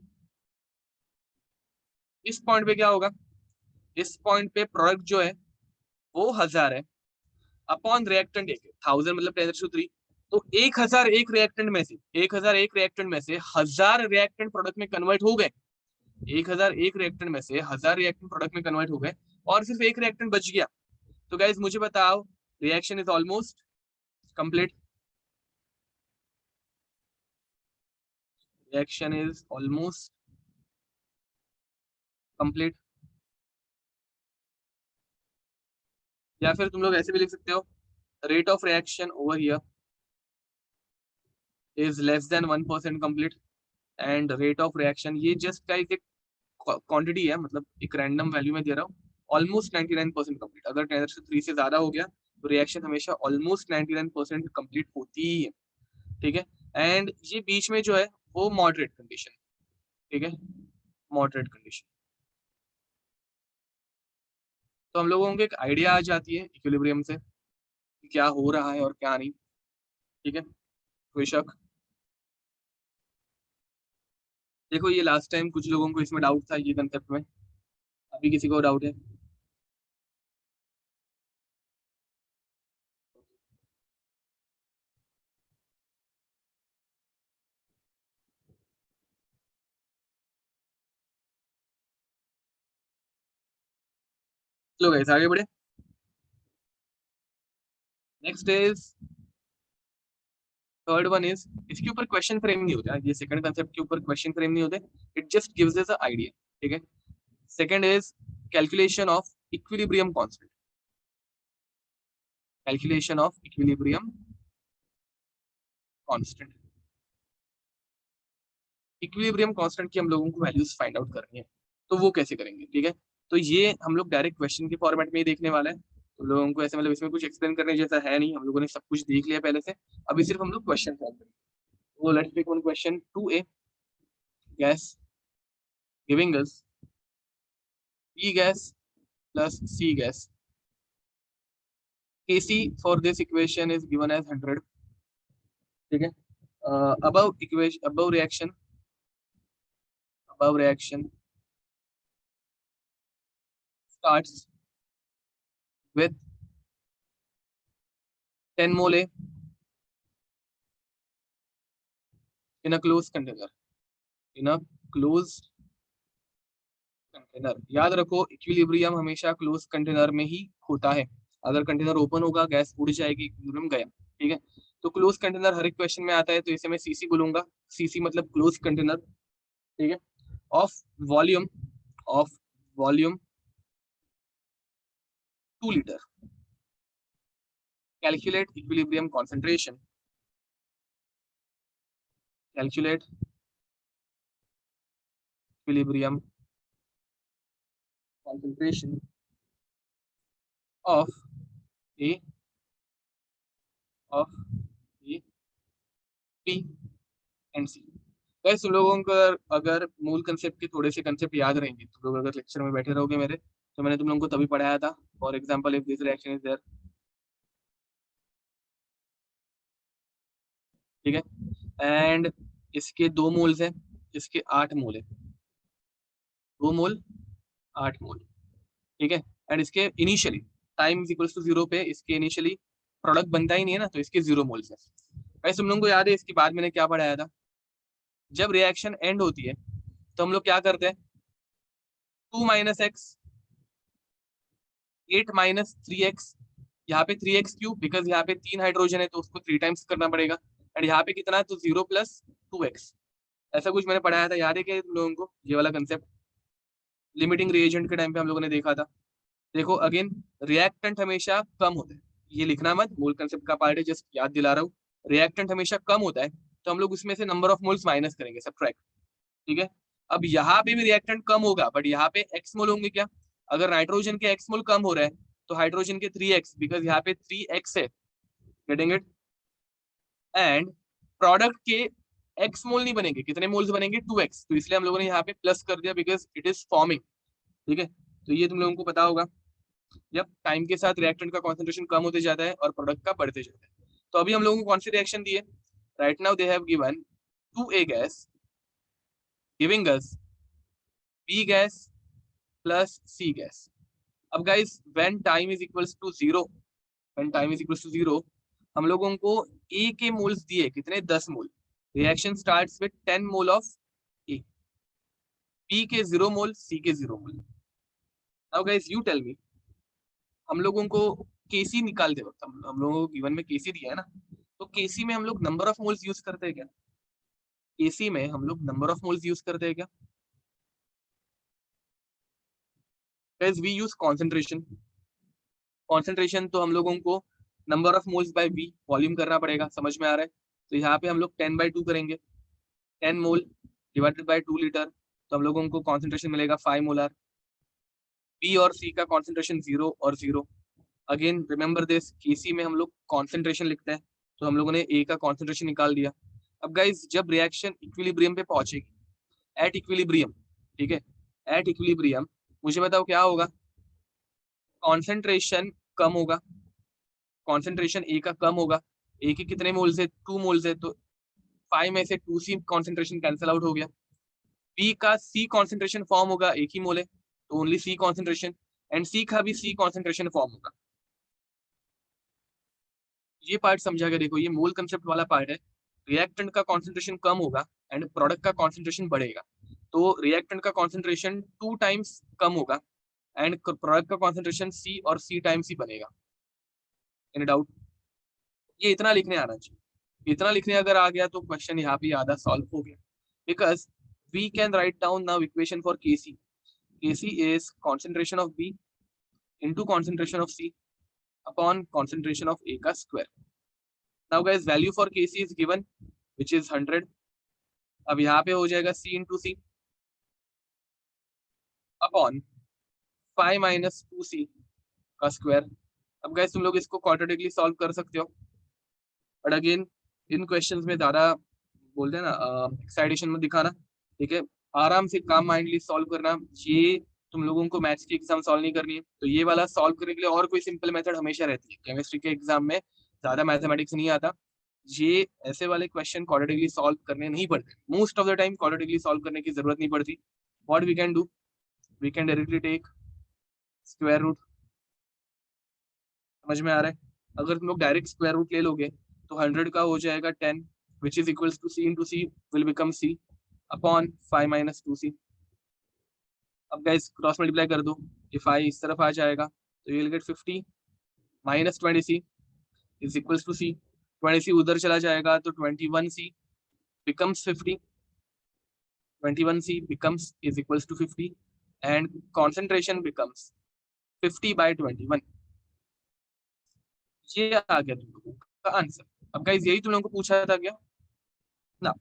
इस पॉइंट पे क्या होगा? इस पॉइंट पे प्रोडक्ट जो है वो 1000 है अपॉन रिएक्टेंट 1000 मतलब 10⁻³, तो 1001 रिएक्टेंट में से 1001 रिएक्टेंट में से 1000 रिएक्टेंट प्रोडक्ट में कन्वर्ट हो गए, 1001 रिएक्टेंट में से 1000 रिएक्टेंट प्रोडक्ट में कन्वर्ट हो गए और सिर्फ एक रिएक्टेंट बच गया। तो गाइज मुझे बताओ reaction is almost complete, reaction is almost complete, या फिर तुम लोग ऐसे भी लिख सकते हो rate of reaction over here is less than 1% complete and rate of reaction, ये जस्ट का एक क्वांटिटी है, मतलब एक रैंडम वैल्यू में दे रहा हूँ, ऑलमोस्ट 99% कंप्लीट। अगर 10⁻³ से ज्यादा हो गया तो रिएक्शन हमेशा ऑलमोस्ट 99% कंप्लीट होती ही है, ठीक है। एंड ये बीच में जो है वो मॉडरेट कंडीशन, ठीक है, मॉडरेट कंडीशन। तो हम लोगों को एक आइडिया आ जाती है इक्विलिब्रियम से कि क्या हो रहा है और क्या नहीं, ठीक है। कोई शक? देखो ये लास्ट टाइम कुछ लोगों को इसमें डाउट था ये कंसेप्ट में, अभी किसी को डाउट है? चलो गाइस आगे बढ़े। Next is third one is, इसके ऊपर क्वेश्चन फ्रेम नहीं होता, ये सेकंड कंसेप्ट के ऊपर क्वेश्चन फ्रेम नहीं होते, it just gives us a idea, ठीक है। Second is calculation of equilibrium constant, calculation of equilibrium constant. Equilibrium constant की हम लोगों को वैल्यूज फाइंड आउट करनी है, तो वो कैसे करेंगे, ठीक है। तो ये हम लोग डायरेक्ट क्वेश्चन के फॉर्मेट में ही देखने वाले हैं, तो लोगों को ऐसे मतलब इसमें कुछ एक्सप्लेन करने जैसा है नहीं, हम लोगों ने सब कुछ देख लिया पहले से, अभी सिर्फ हम लोग क्वेश्चन सॉल्व करेंगे। वो let's take one question 2A, gas giving us E gas plus C gas. Kc for this equation is given as 100, ठीक है। above equation, above reaction starts with 10 mole A in a closed container, in a closed container. याद रखो इक्विलिब्रियम हमेशा क्लोज कंटेनर में ही होता है, अगर कंटेनर ओपन होगा गैस उड़ जाएगी, इक्विलिब्रियम गया, ठीक है। तो क्लोज कंटेनर हर एक क्वेश्चन में आता है, तो इसे मैं सीसी बोलूंगा, सीसी मतलब क्लोज कंटेनर, ठीक है। Of volume, of volume 2 liter, calculate equilibrium concentration, calculate equilibrium concentration of A of A B and C। Guys तुम लोगों को अगर मूल कंसेप्ट के थोड़े से कंसेप्ट याद रहेंगे, तुम लोग अगर लेक्चर में बैठे रहोगे मेरे, तो मैंने तुम लोगों को तभी पढ़ाया था। For example if this reaction is there, ठीक है, एंड इसके 2 मोल्स हैं, इसके 8 मोल है, 2 मोल 8 मोल, ठीक है। एंड इसके initially time is equals to 0 पे इसके इनिशियली प्रोडक्ट बनता ही नहीं है ना, तो इसके 0 मोल्स है। गाइस तुम लोगों को याद है इसके बाद मैंने क्या पढ़ाया था? जब रिएक्शन एंड होती है तो हम लोग क्या करते हैं? 2 माइनस एक्स 8 माइनस 3x, यहाँ पे 3x क्यूब, बिकॉज यहाँ पे 3 हाइड्रोजन है तो उसको 3 टाइम्स करना पड़ेगा। एंड यहाँ पे कितना है तो 0 प्लस 2x, ऐसा कुछ मैंने पढ़ाया था, याद है क्या तुम लोगों को ये वाला कंसेप्ट? लिमिटिंग रिएजेंट के टाइम पे हम लोगों ने देखा था। देखो अगेन, रिएक्टेंट हमेशा कम होता है, ये लिखना मत, मूल कंसेप्ट का पार्ट है, जस्ट याद दिला रहा हूँ। रिएक्टेंट हमेशा कम होता है तो हम लोग उसमें से नंबर ऑफ मोल्स माइनस करेंगे, सब्ट्रैक्ट, ठीक है। अब यहाँ पे भी रिएक्टेंट कम होगा, बट यहाँ पे एक्स मोल होंगे क्या? अगर नाइट्रोजन के एक्स मोल कम हो रहा है तो हाइड्रोजन के 3x, बिकॉज यहाँ पे 3x है, गेटिंग इट। एंड प्रोडक्ट के एक्स मोल नहीं बनेंगे, कितने मोल्स बनेंगे? 2x, तो इसलिए हम लोगों ने यहाँ पे प्लस कर दिया बिकॉज इट इज फॉर्मिंग, ठीक है। तो ये तुम लोगों को पता होगा, जब टाइम के साथ रिएक्टेंट का कॉन्सेंट्रेशन कम होते जाता है और प्रोडक्ट का बढ़ते जाता है। तो अभी हम लोगों को कौन सी रिएक्शन दी है? Right now they have given 2A gas giving us B gas plus C gas. अब guys when time is equals to 0, when time is equals to 0, हम लोगों को A के मोल्स दिए कितने? 10 mole. Reaction starts with 10 mole of A, B के 0 मोल, C के 0 mole. Now guys you tell me, हम लोगों को केसी निकालते वक्त, हम लोगों को गिवन में केसी दिया है ना, तो केसी में हम लोग नंबर ऑफ मोल्स यूज करते हैं क्या? केसी में हम लोग नंबर ऑफ मोल्स यूज करते हैं क्या? Guys we use concentration. Concentration तो हम लोगों को number of moles by V volume करना पड़ेगा, समझ में आ रहा है? तो यहाँ पे हम लोग 10/2 करेंगे, 10 मोल डिवाइडेड बाय 2 लीटर, तो हम लोगों को कॉन्सेंट्रेशन मिलेगा 5 मोलर। बी और सी का कॉन्सेंट्रेशन 0 और 0। अगेन रिमेंबर दिस, केसी में हम लोग कॉन्सेंट्रेशन लिखते हैं, तो हम लोगों ने ए का कॉन्सेंट्रेशन निकाल दिया। अब गाइस जब रिएक्शन इक्विलिब्रियम पे पहुंचेगी, एट इक्विलिब्रियम, ठीक है, एट इक्विलिब्रियम, मुझे बताओ क्या होगा? कॉन्सेंट्रेशन कम होगा, कॉन्सेंट्रेशन ए का कम होगा। ए के कितने मोल्स है? 2 मोल्स है, तो 5 में से 2C कॉन्सेंट्रेशन कैंसिल आउट हो गया। बी का सी कॉन्सेंट्रेशन फॉर्म होगा, एक ही मोल है तो ओनली सी कॉन्सेंट्रेशन, एंड सी का भी सी कॉन्सेंट्रेशन फॉर्म होगा। ये पार्ट समझा के देखो, ये मूल कंसेप्ट वाला पार्ट है। रिएक्टेंट का कॉन्सेंट्रेशन कम होगा एंड प्रोडक्ट का कॉन्सेंट्रेशन बढ़ेगा, तो रिएक्टेंट का कॉन्सेंट्रेशन 2 टाइम्स कम होगा एंड प्रोडक्ट का कॉन्सेंट्रेशन सी और सी टाइम्स ही बनेगा। Any doubt? ये इतना लिखने आना चाहिए, इतना लिखने अगर आ गया तो क्वेश्चन यहाँ पे आधा सॉल्व हो गया। Because we can write down now equation for Kc. Kc is concentration of B into concentration of C upon concentration of A का square. Now guys value for Kc is given which is 100। अब यहाँ पे हो जाएगा C into C upon 5 minus 2C का स्क्वायर। अब गाइस तुम लोग इसको क्वाड्रेटिकली सॉल्व कर सकते हो, बट अगेन इन क्वेश्चंस में ज्यादा बोलते हैं ना एक्साइटेशन में दिखाना, ठीक है, आराम से काम माइंडली सॉल्व करना। ये तुम लोगों को मैथ्स की एग्जाम सॉल्व नहीं करनी है, तो ये वाला सॉल्व करने के लिए और कोई सिंपल मेथड हमेशा रहती है। केमिस्ट्री के एग्जाम में ज्यादा मैथमेटिक्स नहीं आता, ये ऐसे वाले क्वेश्चन क्वाड्रेटिकली सॉल्व करने नहीं पड़ते, most of the time quadratically solve करने की जरूरत नहीं पड़ती। What we can do, we can directly take square root. समझ में आ रहा है? अगर तुम लोग डायरेक्ट स्क्वायर रूट ले लोगे तो 100 का हो जाएगा 10 which is equals to C into C will become C upon 5 minus 2C। अब गाइस क्रॉस मल्टीप्लाई कर दो, ये 5 इस तरफ आ जाएगा तो you will get 50 minus 20C is equals to C। 20C उधर चला जाएगा तो 21C becomes 50, 21C becomes is equals to 50 and concentration becomes 50/21। ये आ गया तुम लोगों का आंसर। अब गाइस यही तुम लोगों को पूछा था क्या ना?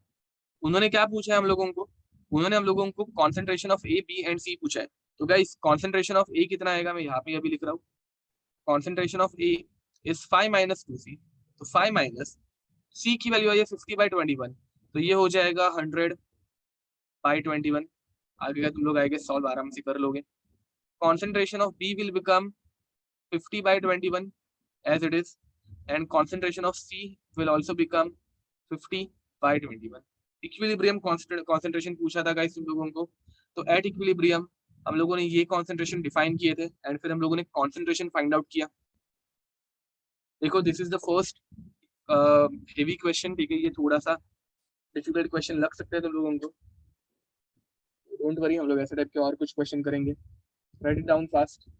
उन्होंने क्या पूछा है हम लोगों को? उन्होंने हम लोगों को concentration of A, B and C पूछा है। तो गाइस कॉन्सेंट्रेशन ऑफ ए कितना आएगा, मैं यहाँ पे अभी लिख रहा हूँ, concentration of A is 5 minus 2c। तो 5 माइनस सी की वैल्यू आई है 50/21, तो ये हो जाएगा 100/21। आगे का तुम लोग आएंगे सॉल्व आराम से कर लोगे। Concentration of B will become 50/21 as it is, and concentration of C will also become 50/21। Equilibrium concentration पूछा था गाइस तुम लोगों को। तो एट इक्विलिब्रियम हम लोगों ने ये कॉन्सेंट्रेशन डिफाइन किए थे एंड फिर हम लोगों ने कॉन्सेंट्रेशन फाइंड आउट किया। देखो this is the first heavy question, ठीक है, ये थोड़ा सा डिफिकल्ट क्वेश्चन लग सकता है तुम लोगों को, डोंट वरी, हम लोग ऐसे टाइप के और कुछ क्वेश्चन करेंगे। Right it down fast.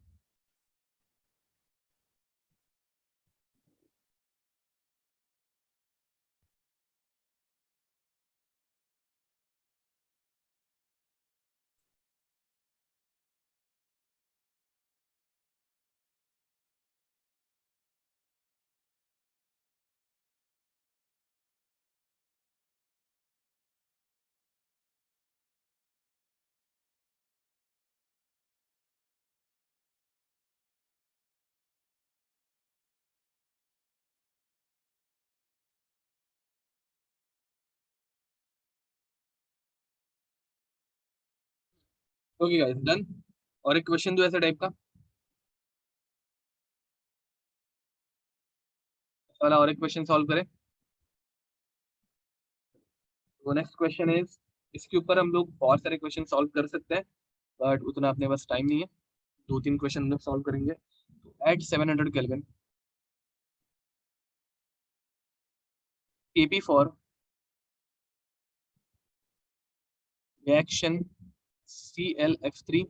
Okay guys done. और एक क्वेश्चन दो ऐसे टाइप का वाला, और एक क्वेश्चन सॉल्व करें। तो नेक्स्ट क्वेश्चन इज, इसके ऊपर हम लोग बहुत सारे क्वेश्चन सॉल्व कर सकते हैं बट उतना अपने पास टाइम नहीं है। 2-3 क्वेश्चन हम लोग सॉल्व करेंगे। तो at 700 kelvin Kp for reaction ClF3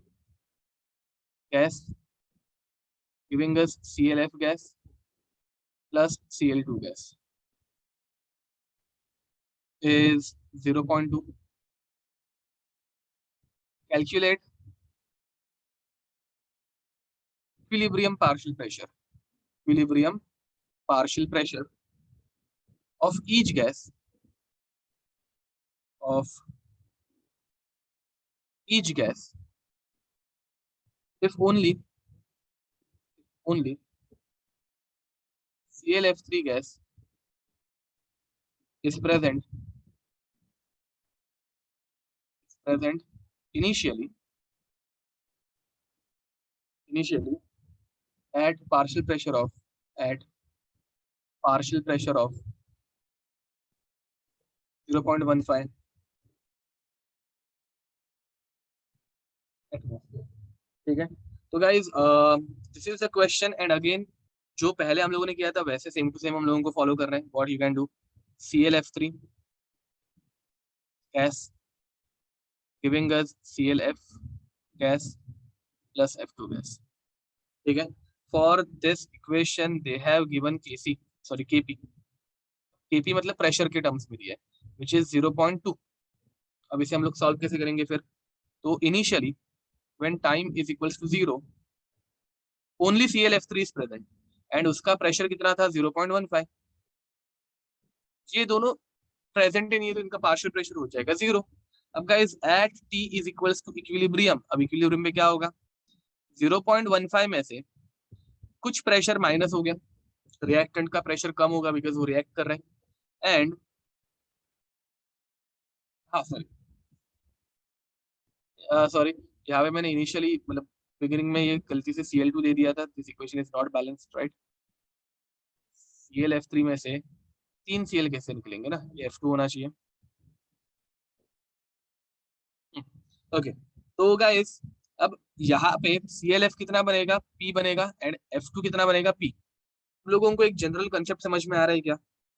gas giving us ClF gas plus Cl2 gas is 0.2. Calculate equilibrium partial pressure of each gas if only ClF3 gas is present initially at partial pressure of 0.15 atmosphere। ठीक है। तो guys this is the question and again जो पहले हम लोगों ने किया था वैसे सेम टू सेम हम लोगों को फॉलो कर रहे हैं। What you can do, ClF3 gas giving us ClF gas plus F2 gas। ठीक है। For this equation they have given Kp मतलब प्रेशर के टर्म्स में दिया है विच इज 0.2। अब इसे हम लोग सॉल्व कैसे करेंगे फिर। तो initially when time is equals to 0 only ClF3 is present and उसका प्रेशर कितना था 0.15। ये दोनों प्रेजेंट नहीं है तो इनका पार्शियल प्रेशर हो जाएगा 0। अब guys at T is equals to equilibrium, अब इक्विलिब्रियम में क्या होगा, 0.15 में से कुछ प्रेशर माइनस हो गया, रिएक्टेंट का प्रेशर कम होगा बिकॉज वो रिएक्ट कर रहे हैं एंड सॉरी यहाँ पे मैंने इनिशियली मतलब बिगिनिंग में ये गलती से Cl2 दे दिया था। This equation is not balanced right. ClF3 में से 3 Cl कैसे निकलेंगे ना, ये F2 होना चाहिए। ओके तो गाइस अब यहाँ पे ClF कितना बनेगा, P बनेगा एंड F2 कितना बनेगा, P। हम लोगों को एक जनरल कंसेप्ट समझ में आ रहा है क्या,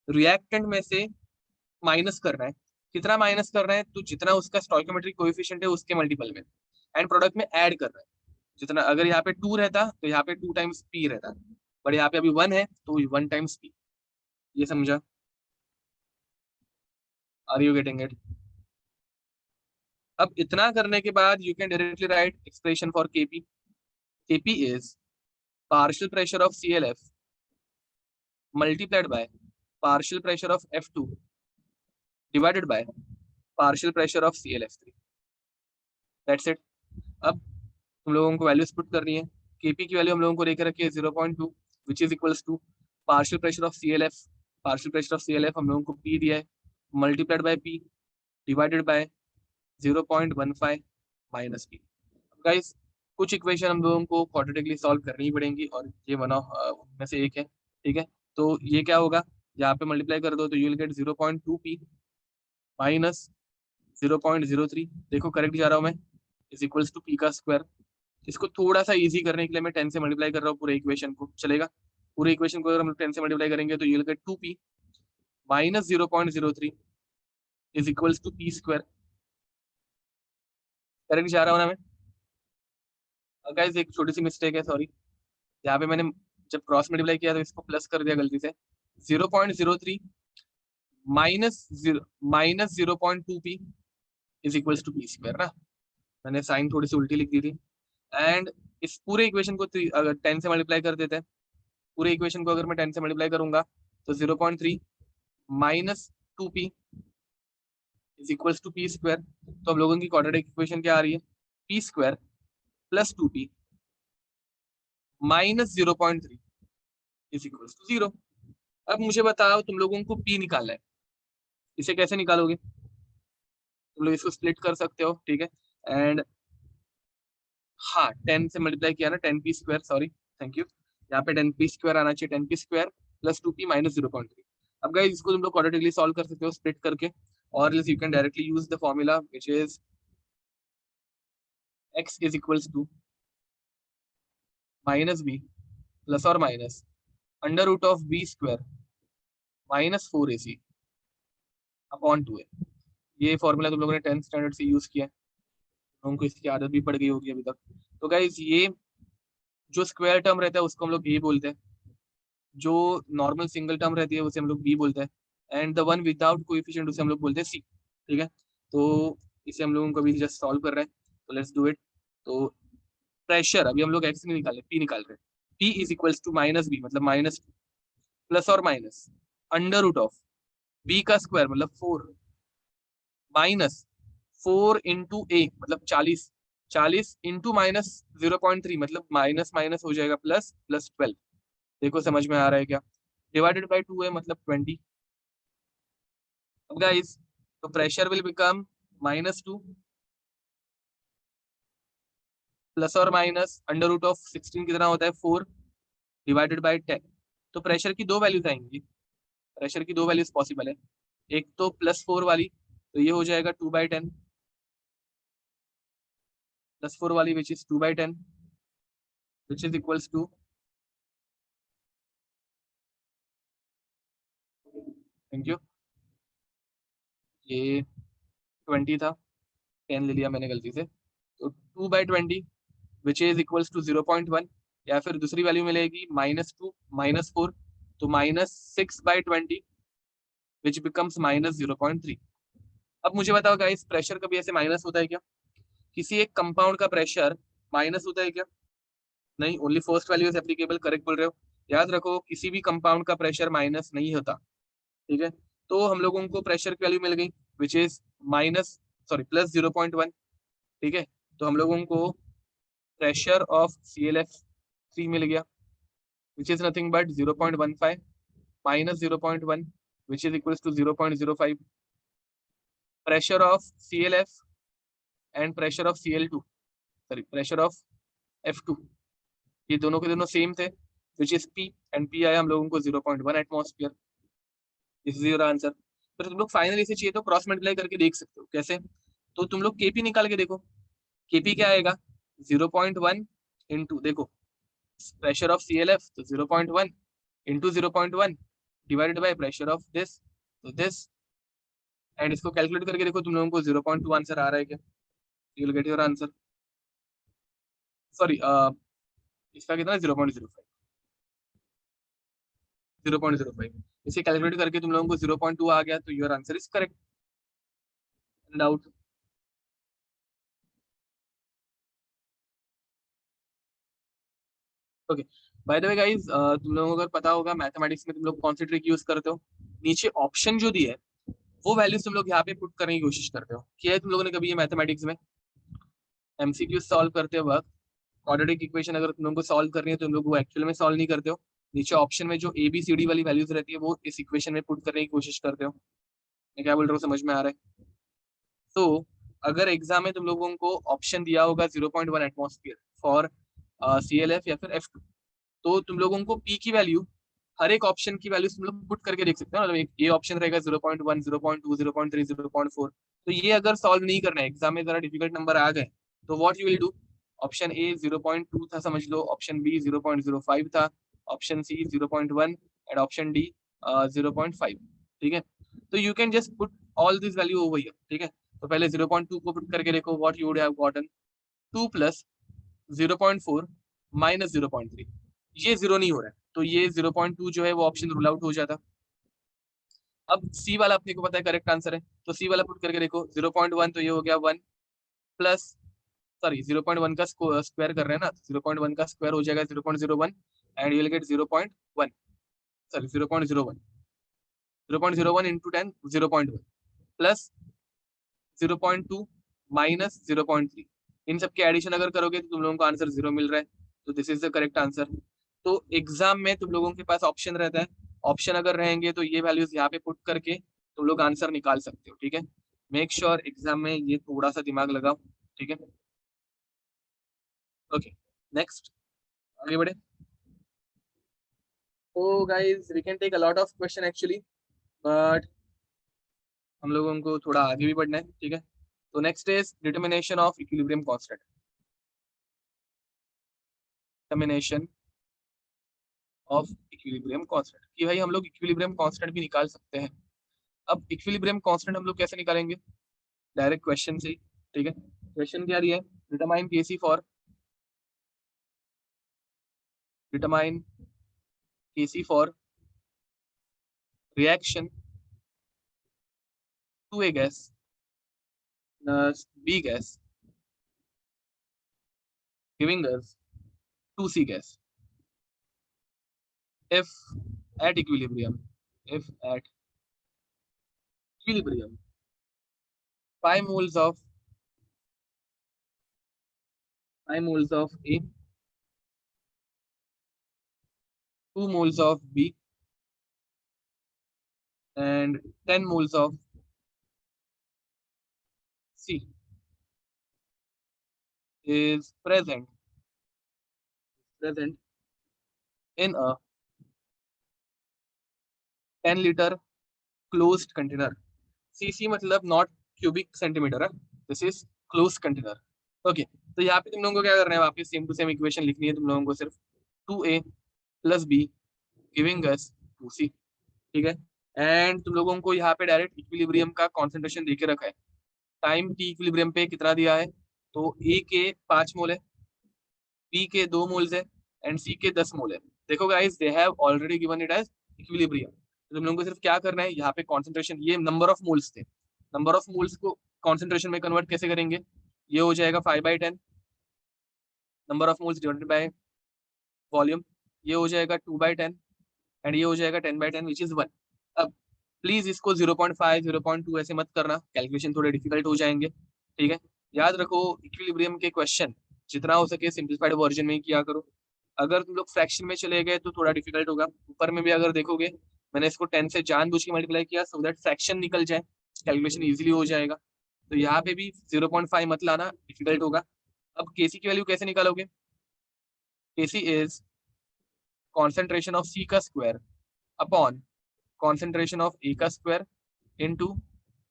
रिएक्टेंट में से माइनस कर रहा है, कितना माइनस कर रहे हैं, तो जितना उसका स्टोइकोमेट्रिक कोएफिशिएंट है उसके मल्टीपल में एंड प्रोडक्ट में ऐड कर रहा है। जितना अगर यहाँ पे 2 रहता तो यहाँ पे 2 टाइम्स P रहता, बट यहाँ पे अभी 1 है तो 1 टाइम्स P। ये समझा, आर यू गेटिंग इट। अब इतना करने के बाद you can directly right expression for Kp। Kp is partial pressure of ClF multiplied by partial pressure of F2 divided by partial pressure of ClF3। That's it. अब तुम लोगों को वैल्यूज पुट करनी है। केपी की वैल्यू हम लोगों को लेकर रखी है 0.2 which is equals to partial pressure of CLF. Partial pressure of CLF हम लोगों को पी दिया है, multiplied by P divided by 0.15 minus P. Guys कुछ इक्वेशन हम लोगों को क्वाड्रेटिकली सॉल्व करनी ही पड़ेंगी और ये वन ऑफ उनमें से एक है। ठीक है, तो ये क्या होगा, यहाँ पे मल्टीप्लाई कर दो तो you will gate 0.2 P minus 0.03, देखो करेक्ट जा रहा हूँ मैं, इज इक्वल्स टू पी का स्क्वायर। इसको थोड़ा सा इजी करने के लिए मैं 10 से मल्टीप्लाई कर रहा हूँ पूरे इक्वेशन को, चलेगा। पूरे इक्वेशन को अगर हम 10 से मल्टीप्लाई करेंगे तो you will get 2p minus 0.03 is equals to P square. Correct जा रहा हूँ ना मैं? गाइस एक छोटी सी मिस्टेक है, सॉरी। यहाँ पे मैंने जब क्रॉस मल्टीप्लाई किया तो इसको प्लस कर दिया गलती से। 0.03 minus 0.2p is equals to P square ना, मैंने साइन थोड़ी सी उल्टी लिख दी थी। एंड इस पूरे इक्वेशन को अगर 10 से मल्टीप्लाई कर देते हैं, पूरे इक्वेशन को अगर मैं 10 से मल्टीप्लाई करूंगा तो 0.3 minus 2p is equals to P square. तो हम लोगों की क्वाड्रेटिक इक्वेशन क्या आ रही है, P square plus 2p minus 0.3 is equals to 0। अब मुझे बताओ तुम लोगों को p निकालना है, इसे कैसे निकालोगे? तुम लोग इसको स्प्लिट कर सकते हो, ठीक है। एंड हाँ 10 से मल्टीप्लाई किया ना, 10p square, sorry thank you, यहाँ पे 10p स्क्वायर आना चाहिए, 10p square plus 2p minus 0.3। अब गाइस इसको तुम लोग क्वाड्रेटिकली सॉल्व कर सकते हो स्प्लिट करके, और you can directly use the formula which is x is equals to minus b plus और minus under root of b square minus 4ac upon 2a। ये फॉर्मूला तुम लोगों ने 10th स्टैंडर्ड से यूज किया है, उनको इसकी आदत भी पड़ गई होगी अभी तक। तो गाइस ये जो स्क्वायर टर्म रहता है उसको हम लोग a बोलते हैं, जो नॉर्मल सिंगल टर्म रहती है उसे हम लोग b बोलते हैं, and the one without coefficient उसे हम लोग बोलते हैं c। ठीक है, तो इसे हम लोगों को अभी जस्ट सॉल्व कर रहे हैं, तो लेट्स डू इट। तो प्रेशर अभी हम लोग x नहीं निकाल रहे, p निकाल रहे हैं। p is equals to minus b मतलब माइनस प्लस और minus under root of b का स्क्वायर मतलब 4 माइनस 4 इंटू ए मतलब 40, 40 इंटू माइनस 0.3 मतलब माइनस माइनस हो जाएगा प्लस, प्लस 12। देखो समझ में आ रहा है क्या? डिवाइडेड बाय 2 है मतलब 20। अब गाइस तो प्रेशर विल बिकम -2 प्लस और माइनस अंडर रूट ऑफ 16 कितना होता है 4 डिवाइडेड बाय 10। तो प्रेशर की दो वैल्यूज आएंगी, प्रेशर की दो वैल्यूज पॉसिबल है, एक तो +4 वाली, तो ये हो जाएगा 2/10 +4 वाली which is 2/10 which is equals to, thank you, ये 20 था, 10 ले लिया मैंने गलती से, तो 2/20 विच इज इक्वल्स टू 0.1, या फिर दूसरी वैल्यू मिलेगी -2 -4 तो -6/20 विच बिकम्स -0.3। अब मुझे बताओ गाइस प्रेशर कभी ऐसे माइनस होता है क्या? किसी एक कंपाउंड का प्रेशर माइनस होता है क्या? नहीं, only first value is applicable, correct बोल रहे हो। याद रखो किसी भी कंपाउंड का प्रेशर माइनस नहीं होता, ठीक है। तो हम लोगों को प्रेशर की वैल्यू मिल गई which is minus sorry plus 0.1, ठीक है। तो हम लोगों को प्रेशर ऑफ ClF3 मिल गया which is nothing but 0.15 minus 0.1 which is equals to 0.05। Pressure of ClF and pressure of Cl2 sorry pressure of F2, ये दोनों के दोनों सेम थे which is P, and P आया हम लोगों को 0.1 atmosphere. This is your answer. तो तुम लोग फाइनली इसे चाहिए तो क्रॉस मल्टीप्लाई करके देख सकते हो कैसे, तो तुम लोग केपी निकाल के देखो, केपी क्या आएगा 0.1 इंटू, देखो प्रेशर ऑफ ClF तो 0.1 into 0.1 divided by pressure of this तो दिस, एंड इसको कैलकुलेट करके देखो तुम लोगों को 0.2 आंसर आ रहा है क्या? You will get your answer. Sorry इसका कितना 0.05 इसे कैलकुलेट करके तुम लोगों को 0.2 आ गया, तो your answer is correct. Doubt? Okay, bye the way guys तुम लोगों को अगर पता होगा मैथमेटिक्स में तुम लोग कौन सी ट्रिक यूज करते हो, नीचे ऑप्शन जो दी है वो वैल्यूज तुम लोग यहाँ पे पुट करने की कोशिश करते हो, किया है तुम लोगों ने कभी ये मैथमेटिक्स में? एमसीक्यू सॉल्व करते वक्त क्वाड्रेटिक इक्वेशन अगर तुम लोगों को सॉल्व करनी है तो तुम लोग वो एक्चुअल में सॉल्व नहीं करते हो, नीचे ऑप्शन में जो ए बी सी डी वाली वैल्यूज रहती है वो इस इक्वेशन में पुट करने की कोशिश करते हो। मैं क्या बोल रहा हूँ, समझ में आ रहा है? तो अगर एग्जाम में तुम लोगों को ऑप्शन दिया होगा 0.1 एटमॉस्फेयर फॉर CLF या फिर F2, तो तुम लोगों को P की वैल्यू हर एक ऑप्शन की वैल्यू तुम लोग पुट करके देख सकते हो। मतलब एक ये ऑप्शन रहेगा 0.1, 0.2, 0.3, 0.4। तो ये अगर सॉल्व नहीं करना है, एग्जाम में जरा डिफिकल्ट नंबर आ गए, तो what you will do, option A 0.2 था समझ लो, ऑप्शन बी 0.05 था, option C 0.1 and option D 0.5। ठीक है, तो you can just put all this value over here. ठीक है, तो पहले 0.2 को पुट करके देखो, what you would have gotten 2 plus 0.4 minus 0.3। ये जीरो नहीं हो रहा है तो ये 0.2 जो है वो ऑप्शन रूल आउट हो जाता। अब सी वाला अपने को पता है करेक्ट आंसर है, तो सी वाला पुट करके देखो 0.1, तो ये हो गया 1 प्लस, सॉरी 0.1 का स्क्वायर कर रहे हैं ना, 0.1 का स्क्वायर हो जाएगा 0.01 and you will gate 0.1, sorry 0.01, 0.01 into 10 0.1 plus 0.2 minus 0.3। इन सबके एडिशन अगर करोगे तो तुम लोगों को आंसर 0 मिल रहा है, तो this is the correct answer. तो एग्जाम में तुम लोगों के पास ऑप्शन रहता है, ऑप्शन अगर रहेंगे तो ये वैल्यूज यहाँ पे पुट करके तुम लोग आंसर निकाल सकते हो। ठीक है, मेक श्योर एग्जाम में ये थोड़ा सा दिमाग लगाओ। ठीक है, ओके, नेक्स्ट आगे बढ़े। तो guys we can take a lot of question actually, but हम लोगों को थोड़ा आगे भी बढ़ना है। ठीक है, तो next is determination of equilibrium constant. Determination of equilibrium constant कि भाई हम लोग इक्विलिब्रियम कांस्टेंट भी निकाल सकते हैं। अब इक्विलिब्रियम कांस्टेंट हम लोग कैसे निकालेंगे, डायरेक्ट क्वेश्चन से ही। ठीक है, क्वेश्चन क्या दिया है, determine KC for, determine KC for reaction two A gas B gas giving us 2C gas if at equilibrium, if at equilibrium 5 moles of 5 moles of A, 2 moles of B and 10 moles of C is present in a 10 liter closed container। CC मतलब नॉट क्यूबिक सेंटीमीटर है, this is close container. Okay, तो यहाँ पे तुम लोगों को क्या करना है, वापस सेम टू सेम इक्वेशन लिखनी है तुम लोगों को, सिर्फ 2A plus be giving us 2C। ठीक है, एंड तुम लोगों को यहाँ पे डायरेक्ट इक्विलिब्रियम का कॉन्सेंट्रेशन देके रखा है, टाइम टी इक्विलिब्रियम पे कितना दिया है, तो ए के 5 मोल है, बी के 2 मोल्स है एंड सी के 10 मोल है। देखो guys they have already given it as equilibrium, तो तुम लोगों को सिर्फ क्या करना है, यहाँ पे कॉन्सेंट्रेशन, ये नंबर ऑफ मोल्स थे, नंबर ऑफ मोल्स को कॉन्सेंट्रेशन में कन्वर्ट कैसे करेंगे, ये हो जाएगा 5/10 number of moles divided by volume, ये हो जाएगा 2/10 एंड ये हो जाएगा 10/10 विच इज 1। अब प्लीज इसको 0.5 0.2 ऐसे मत करना, कैलकुलेशन थोड़े डिफिकल्ट हो जाएंगे। ठीक है, याद रखो इक्विलिब्रियम के क्वेश्चन जितना हो सके सिंप्लीफाइड वर्जन में ही किया करो। अगर तुम लोग फ्रैक्शन में चले गए तो थोड़ा डिफिकल्ट होगा। ऊपर में भी अगर देखोगे मैंने इसको 10 से जानबूझ के मल्टीप्लाई किया सो दैट फ्रैक्शन निकल जाए, कैलकुलेशन इजीली हो जाएगा। तो यहाँ पे भी 0.5 मत लाना, डिफिकल्ट होगा। अब केसी की वैल्यू कैसे निकालोगे, KC is concentration of C का square upon concentration of A का square into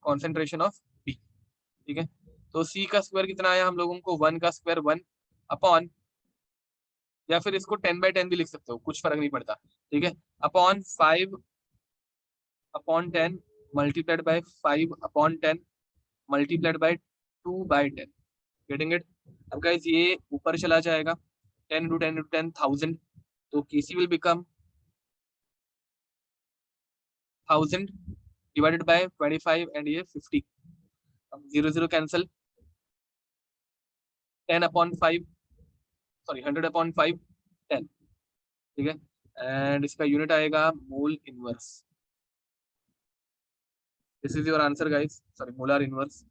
concentration of B. ठीक है, तो सी का स्क्वायर कितना आया हम लोगों को, 1 का स्क्वायर 1 अपॉन, या फिर इसको 10/10 भी लिख सकते हो, कुछ फर्क नहीं पड़ता। ठीक है, upon 5 upon 10 multiplied by 5 upon 10 multiplied by 2/10। Getting it? अब गाइस ये ऊपर चला जाएगा, 10 into 10 into 10 1000, तो Kc will become 1000 divided by 25 and ये 50। अब 0 0 कैंसिल, 10/5, सॉरी 100/5 10। ठीक है, एंड इसका यूनिट आएगा mole inverse. This is your answer guys, sorry molar inverse.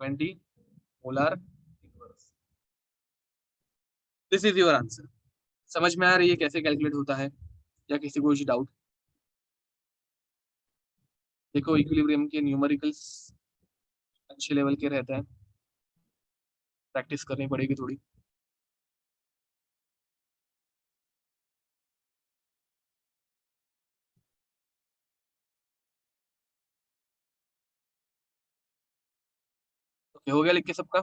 20 molar inverse. This is your answer. समझ में आ रही है कैसे कैलकुलेट होता है, या किसी को कुछ डाउट? देखो इक्विलिब्रियम के न्यूमेरिकल्स अच्छे लेवल के रहते हैं, प्रैक्टिस करनी पड़ेगी थोड़ी। ओके, हो गया लिख के सबका?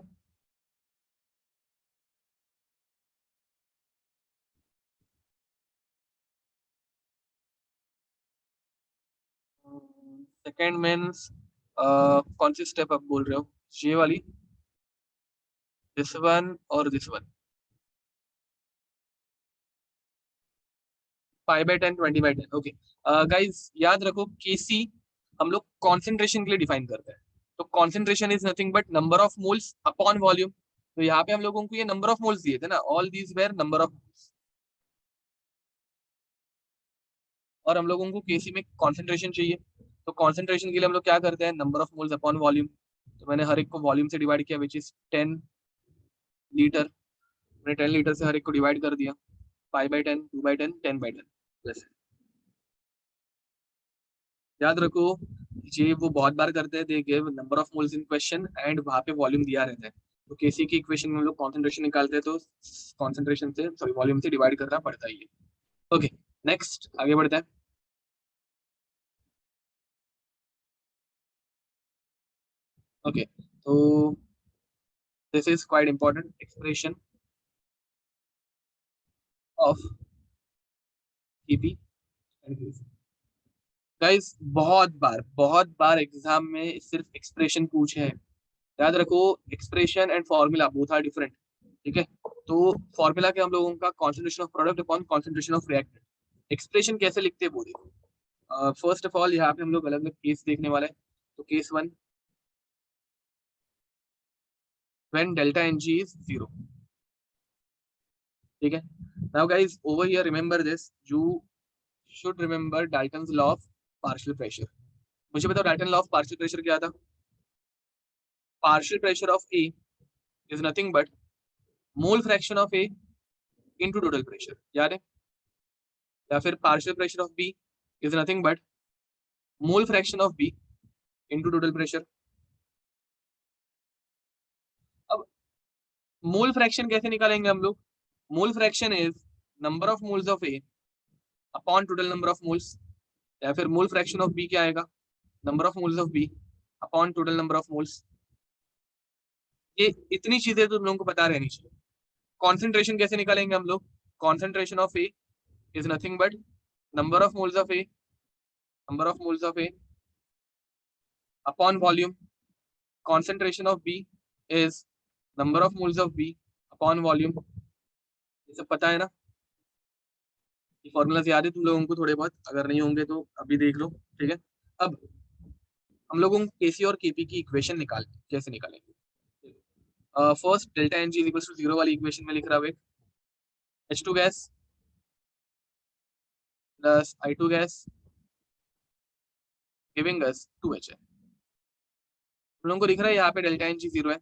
सेकेंड मीन्स कौन सी स्टेप आप बोल रहे हो? ये वाली, दिस वन और this one, pi by 10, 20/10। Okay guys, याद रखो केसी हम लोग कॉन्सेंट्रेशन के लिए डिफाइन करते हैं। तो concentration is nothing but number of moles upon volume. तो यहाँ पे हम लोगों को ये नंबर ऑफ मोल्स दिए थे ना, all these were number of, और हम लोगों को केसी में कॉन्सेंट्रेशन चाहिए। तो कॉन्सेंट्रेशन के लिए हम लोग क्या करते हैं, number of moles upon volume. तो मैंने हर एक को वॉल्यूम से डिवाइड किया, विच इज 10 लीटर। मैंने 10 लीटर से हर एक को डिवाइड कर दिया, 5/10, 2/10, 10/10 जैसे। याद रखो ये वो बहुत बार करते हैं, they give number of moles in question and वहां पे वॉल्यूम दिया रहता है। तो केसी की इक्वेशन में हम लोग कॉन्सेंट्रेशन निकालते हैं, तो कॉन्सेंट्रेशन से सॉरी वॉल्यूम से डिवाइड करना पड़ता ही है। ओके, नेक्स्ट आगे बढ़ते हैं। ओके, तो this is quite important, expression of EP and KC. Guys बहुत बार एग्जाम में सिर्फ एक्सप्रेशन पूछे हैं। याद रखो expression and formula both are different, ठीक है? तो फॉर्मूला के हम लोगों का concentration of product upon concentration of reactant. Expression कैसे लिखते हैं वो देखो। फर्स्ट ऑफ ऑल यहाँ पे हम लोग अलग अलग केस देखने वाले हैं। तो case one, when delta N G is 0, ठीक है? Now guys over here remember this, you should remember Dalton's law of partial pressure. मुझे बताओ Dalton law of partial pressure क्या था? Partial pressure of A is nothing but mole fraction of A into total pressure, याद है? या फिर partial pressure of B is nothing but mole fraction of B into total pressure. अब मोल फ्रैक्शन कैसे निकालेंगे हम लोग? Mole fraction is number of moles of A upon total number of moles. या फिर मोल फ्रैक्शन ऑफ बी क्या आएगा? Number of moles of B upon total number of moles. ये इतनी चीजें तो तुम लोगों को पता रहनी चाहिए। कॉन्सेंट्रेशन कैसे निकालेंगे हम लोग? Concentration of A is nothing but number of moles of A, number of moles of A upon volume. concentration of B is number of moles of B upon volume। ये सब पता है ना? ये फॉर्मूलाज याद है तुम लोगों को थोड़े बहुत? अगर नहीं होंगे तो अभी देख लो, ठीक है? अब हम लोगों को केसी और केपी की इक्वेशन कैसे निकालेंगे? First delta N G is equal to 0 वाली इक्वेशन में लिख रहा हूँ, H2 gas plus I2 gas giving us 2H। हम लोगों को दिख रहा है यहाँ पे डेल्टा एन जी 0 है।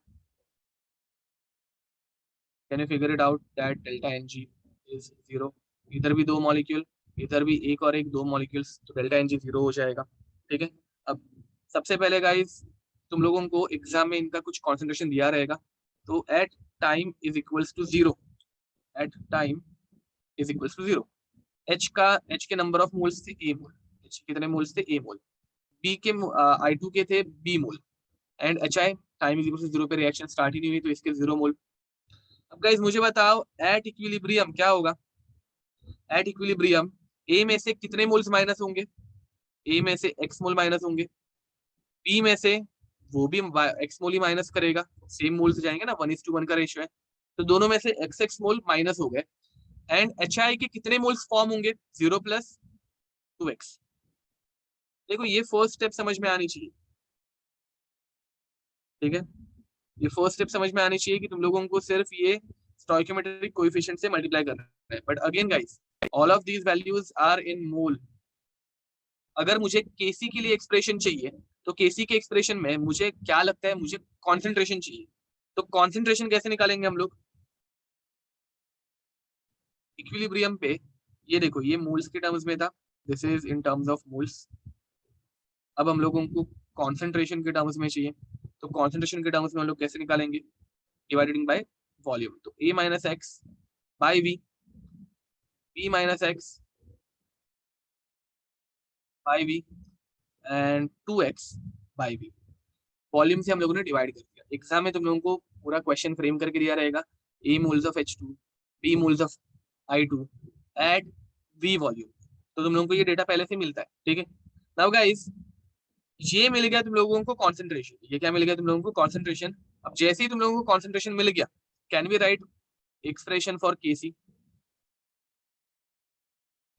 Can you figure it out that delta N G is 0? इधर भी दो मॉलिक्यूल, इधर भी एक और एक, दो मॉलिक्यूल्स, तो डेल्टा एन जी 0 हो जाएगा, ठीक है? अब सबसे पहले गाइस तुम लोगों को एग्जाम में इनका कुछ कॉन्सेंट्रेशन दिया रहेगा। तो at time is equals to 0, at time is equals to 0। H के नंबर ऑफ मोल्स थे ए मोल, एच कितने मोल्स थे? A mole. बी के आई टू के थे B mole, and H I time is equal to 0 पे रिएक्शन स्टार्ट ही नहीं हुई तो इसके 0 मोल। अब गाइस मुझे बताओ एट इक्विलिब्रियम क्या होगा? एट इक्विलिब्रियम ए में से कितने मोल्स माइनस होंगे? ए में से एक्स मोल माइनस होंगे, बी में से वो भी एक्स मोल ही माइनस करेगा, सेम मोल से जाएंगे ना, 1:1 का रेशियो है। तो दोनों में से एक्स एक्स मोल माइनस हो गए, एंड एच आई के कितने मोल्स फॉर्म होंगे? 0 + 2x। देखो ये फर्स्ट स्टेप समझ में आनी चाहिए, ठीक है? ये फर्स्ट स्टेप समझ में आनी चाहिए कि तुम लोगों को सिर्फ ये स्टोइकोमेट्रिक कोएफिशिएंट से मल्टीप्लाई करना है। But again guys all of these values are in mole. अगर मुझे केसी के लिए एक्सप्रेशन चाहिए तो केसी के एक्सप्रेशन में मुझे क्या लगता है, मुझे कॉन्सेंट्रेशन चाहिए। तो कॉन्सेंट्रेशन कैसे निकालेंगे हम लोग? इक्विलिब्रियम पे ये देखो, ये मोल्स के टर्म्स में था, this is in terms of moles. अब हम लोगों को कॉन्सेंट्रेशन के टर्म्स में चाहिए, तो कॉन्सेंट्रेशन के टर्म्स में हम लोग कैसे निकालेंगे? Divided by volume. तो A minus X by V, B minus X by V and 2x by V. Volume से हम लोगों ने डिवाइड कर दिया। एग्जाम में तुम लोगों को पूरा क्वेश्चन फ्रेम करके दिया रहेगा, A moles of H2, B moles of I2 at V volume. तो तुम लोगों को ये डेटा पहले से मिलता है, ठीक है। नाउ गाइस, ये मिल गया तुम लोगों को कॉन्सेंट्रेशन। ये क्या मिल गया तुम लोगों को? कॉन्सेंट्रेशन। अब जैसे ही तुम लोगों को कॉन्सेंट्रेशन मिल गया, can we write expression for Kc?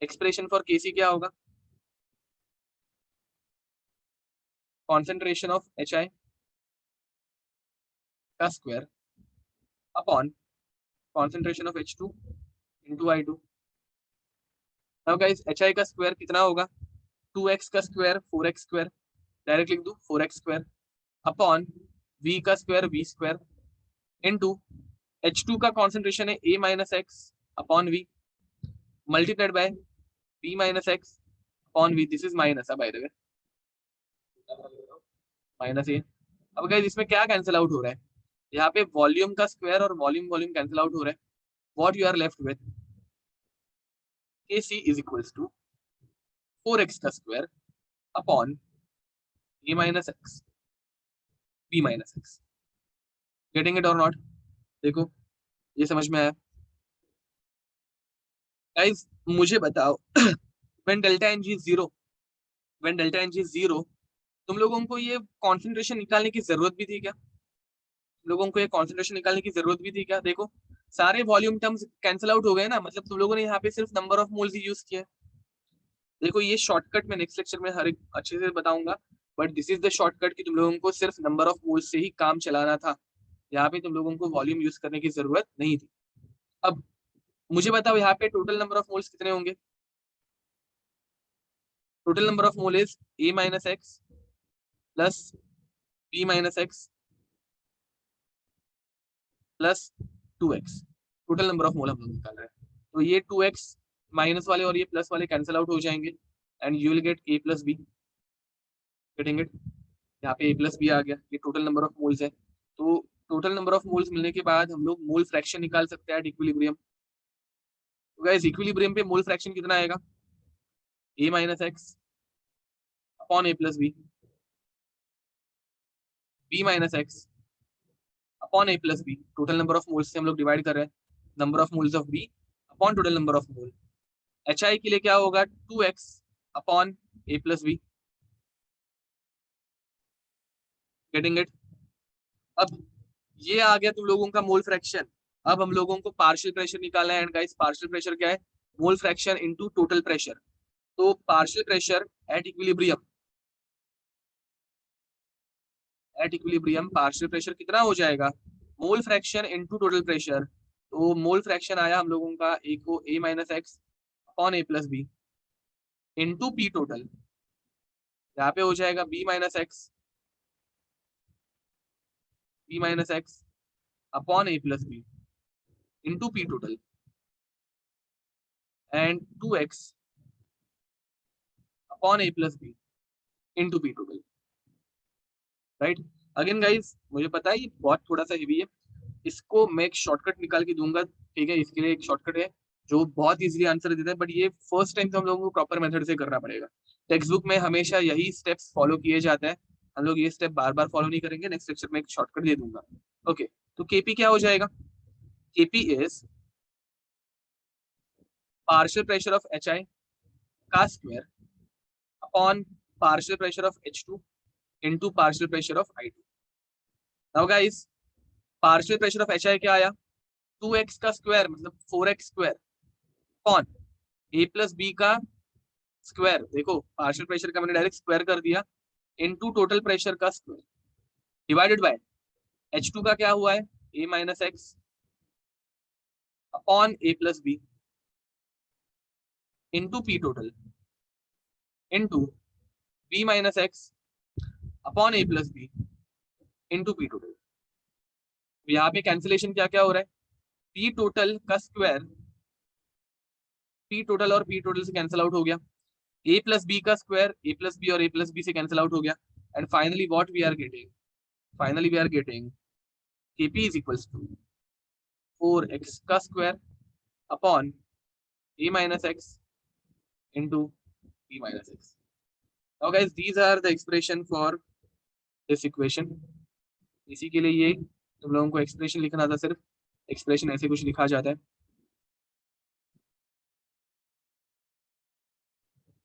Expression for Kc क्या होगा? कॉन्सेंट्रेशन ऑफ HI का square upon concentration of H2 into I2। Now guys, HI का स्क्वायर कितना होगा? 2x का स्क्वायर 4x स्क्वायर, डायरेक्ट लिख दूं 4x स्क्वायर, अपॉन V का square V square into H2 का कॉन्सेंट्रेशन है A minus x upon V multiplied by B minus x upon V। This is minus, अब by the way minus A। अब गाइस इसमें क्या कैंसिल आउट हो रहा है? यहाँ पे वॉल्यूम का स्क्वायर और वॉल्यूम वॉल्यूम कैंसिल आउट हो रहा है। What you are left with? KC is equals to 4x का square upon A minus X B minus X. Getting it और नॉट? देखो, ये समझ में आया? गाइस मुझे बताओ, when delta N G zero, when delta N G zero, तुम लोगों को ये कॉन्सेंट्रेशन निकालने की जरूरत भी थी क्या? तुम लोगों को ये कॉन्सेंट्रेशन निकालने की जरूरत भी थी क्या? देखो, सारे वॉल्यूम टर्म्स कैंसिल आउट हो गए ना, मतलब तुम लोगों ने यहाँ पे सिर्फ number of moles he use किया है। देखो, ये शॉर्टकट मैं नेक्स्ट लेक्चर में हर एक अच्छे से बताऊंगा, but this is the shortcut कि तुम लोगों को सिर्फ नंबर ऑफ मोल्स से ही काम चलाना था। यहाँ पे तुम लोगों को वॉल्यूम यूज करने की जरूरत नहीं थी। अब मुझे बताओ, यहाँ पे टोटल नंबर ऑफ मोल्स कितने होंगे? Total number of mole is A minus x plus B minus x plus 2x। Total number of मोल हम लोग निकाल रहे हैं। तो ये 2x माइनस वाले और ये प्लस वाले कैंसिल आउट हो जाएंगे and you will get A plus B. Getting it? यहाँ पे A प्लस बी आ गया। ये टोटल नंबर ऑफ मोल्स है। तो टोटल नंबर ऑफ मोल्स मिलने के बाद हम लोग मोल फ्रैक्शन निकाल सकते हैं एट इक्विलिब्रियम। तो गाइस, इक्विलिब्रियम पे मोल फ्रैक्शन कितना आएगा? A minus x upon A plus B, B minus x upon A plus B. Total number of moles से हम लोग डिवाइड कर रहे हैं, number of moles of B upon total number of mole. HI के लिए क्या होगा? 2x upon A plus B. Getting it? अब ये आ गया तुम लोगों का मोल फ्रैक्शन। अब हम लोगों को पार्शियल प्रेशर निकालना है एंड गाइस, पार्शियल प्रेशर क्या है? Mole fraction into total pressure. तो partial pressure at equilibrium, at equilibrium partial pressure कितना हो जाएगा? Mole fraction into total pressure. तो मोल फ्रैक्शन आया हम लोगों का एक को A minus x upon A plus B into P total. यहाँ पे हो जाएगा B minus x upon A plus B into P total and 2x upon A plus B into P total. Right? Again guys, मुझे पता है ये बहुत थोड़ा सा हेवी है, इसको मैं एक शॉर्टकट निकाल के दूंगा, ठीक है। इसके लिए एक शॉर्टकट है जो बहुत इजीली आंसर देता है, बट ये फर्स्ट टाइम तो हम लोगों को प्रॉपर मेथड से करना पड़ेगा। टेक्स्ट बुक में हमेशा यही स्टेप्स फॉलो किए जाते हैं, हम लोग ये स्टेप बार बार फॉलो नहीं करेंगे। नेक्स्ट लेक्चर में एक शॉर्टकट दे दूंगा। ओके, तो केपी क्या हो जाएगा? KP is partial pressure of HI का square upon partial pressure of H2 into partial pressure of I2। Now guys, partial pressure of HI क्या आया? 2x का स्क्वायर मतलब 4x square upon A plus B का स्क्वायर। देखो, पार्शियल प्रेशर का मैंने डायरेक्ट स्क्वायर कर दिया इनटू टोटल प्रेशर का स्क्वायर डिवाइडेड बाय H2 का क्या हुआ है? A minus x upon A plus B into P total into B minus x upon A plus B into P total. यहाँ पे कैंसिलेशन क्या क्या हो रहा है, पी टोटल का स्क्वायर, पी टोटल और पी टोटल से कैंसिल आउट हो गया, ए प्लस बी का स्क्वायर ए प्लस बी और ए प्लस बी से कैंसिल आउट हो गया, and finally what we are getting, finally we are getting kp is equals to 4x का square upon a minus x into b minus x. Now guys, these are the expression for this equation. इसी के लिए ये तुम लोगों को एक्सप्रेशन लिखना था, सिर्फ एक्सप्रेशन ऐसे कुछ लिखा जाता है।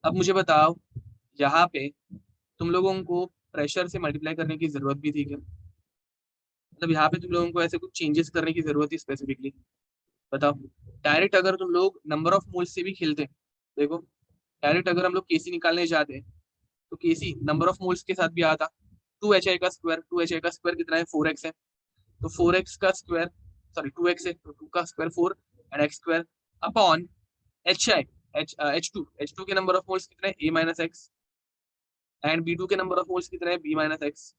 अब मुझे बताओ, यहाँ पे तुम लोगों को प्रेशर से मल्टीप्लाई करने की जरूरत भी थी क्या? मतलब यहाँ पे तुम लोगों को ऐसे कुछ चेंजेस करने की जरूरत थी स्पेसिफिकली? बताओ। डायरेक्ट अगर तुम लोग नंबर ऑफ मोल्स से भी खेलते, देखो डायरेक्ट अगर हम लोग केसी निकालने जाते तो केसी नंबर ऑफ मोल्स के साथ भी आता, 2hi का स्क्वायर, 2hi का स्क्वायर कितना है, 4x है, तो 4x का स्क्वायर, सॉरी 2x है तो 2 का square 4 and x square upon hi, H2 के नंबर ऑफ मोल्स कितने हैं, a minus x, and B2 के नंबर ऑफ मोल्स कितने हैं, b माइनस एक्स।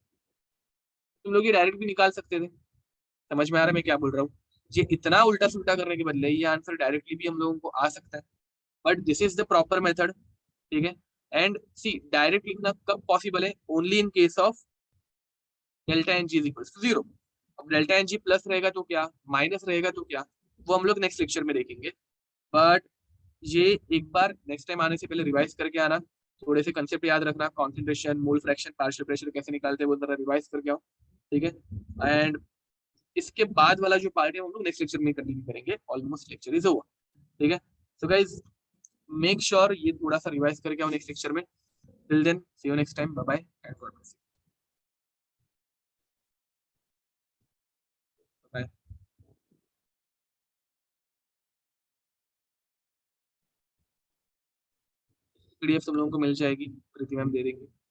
तुम लोग ये डायरेक्ट भी निकाल सकते थे। समझ में आ रहा है मैं क्या बोल रहा हूँ? ये इतना उल्टा सुल्टा करने के बदले ये आंसर डायरेक्टली भी हम लोगों को आ सकता है, but this is the proper method. ठीक है, एंड सी डायरेक्ट लिखना कब पॉसिबल है, only in case of delta N G is equal to zero. अब डेल्टा एन जी प्लस रहेगा तो क्या, माइनस रहेगा तो क्या, वो हम लोग नेक्स्ट लेक्चर में देखेंगे। बट ये एक बार नेक्स्ट टाइम आने से पहले रिवाइज करके आना, थोड़े से कंसेप्ट याद रखना, concentration, mole fraction, partial pressure कैसे निकालते हैं वो जरा रिवाइज करके आओ। ठीक है, एंड इसके बाद वाला जो पार्ट है हम लोग नेक्स्ट लेक्चर में कंटिन्यू करेंगे, ऑलमोस्ट लेक्चर इज ओवर। ठीक है, सो गाइज मेक श्योर ये थोड़ा सा रिवाइज करके आओ नेक्स्ट लेक्चर में। Till then see you next time, bye bye and God bless you. PDF तुम लोगों को मिल जाएगी, प्रीति मैम दे देंगे।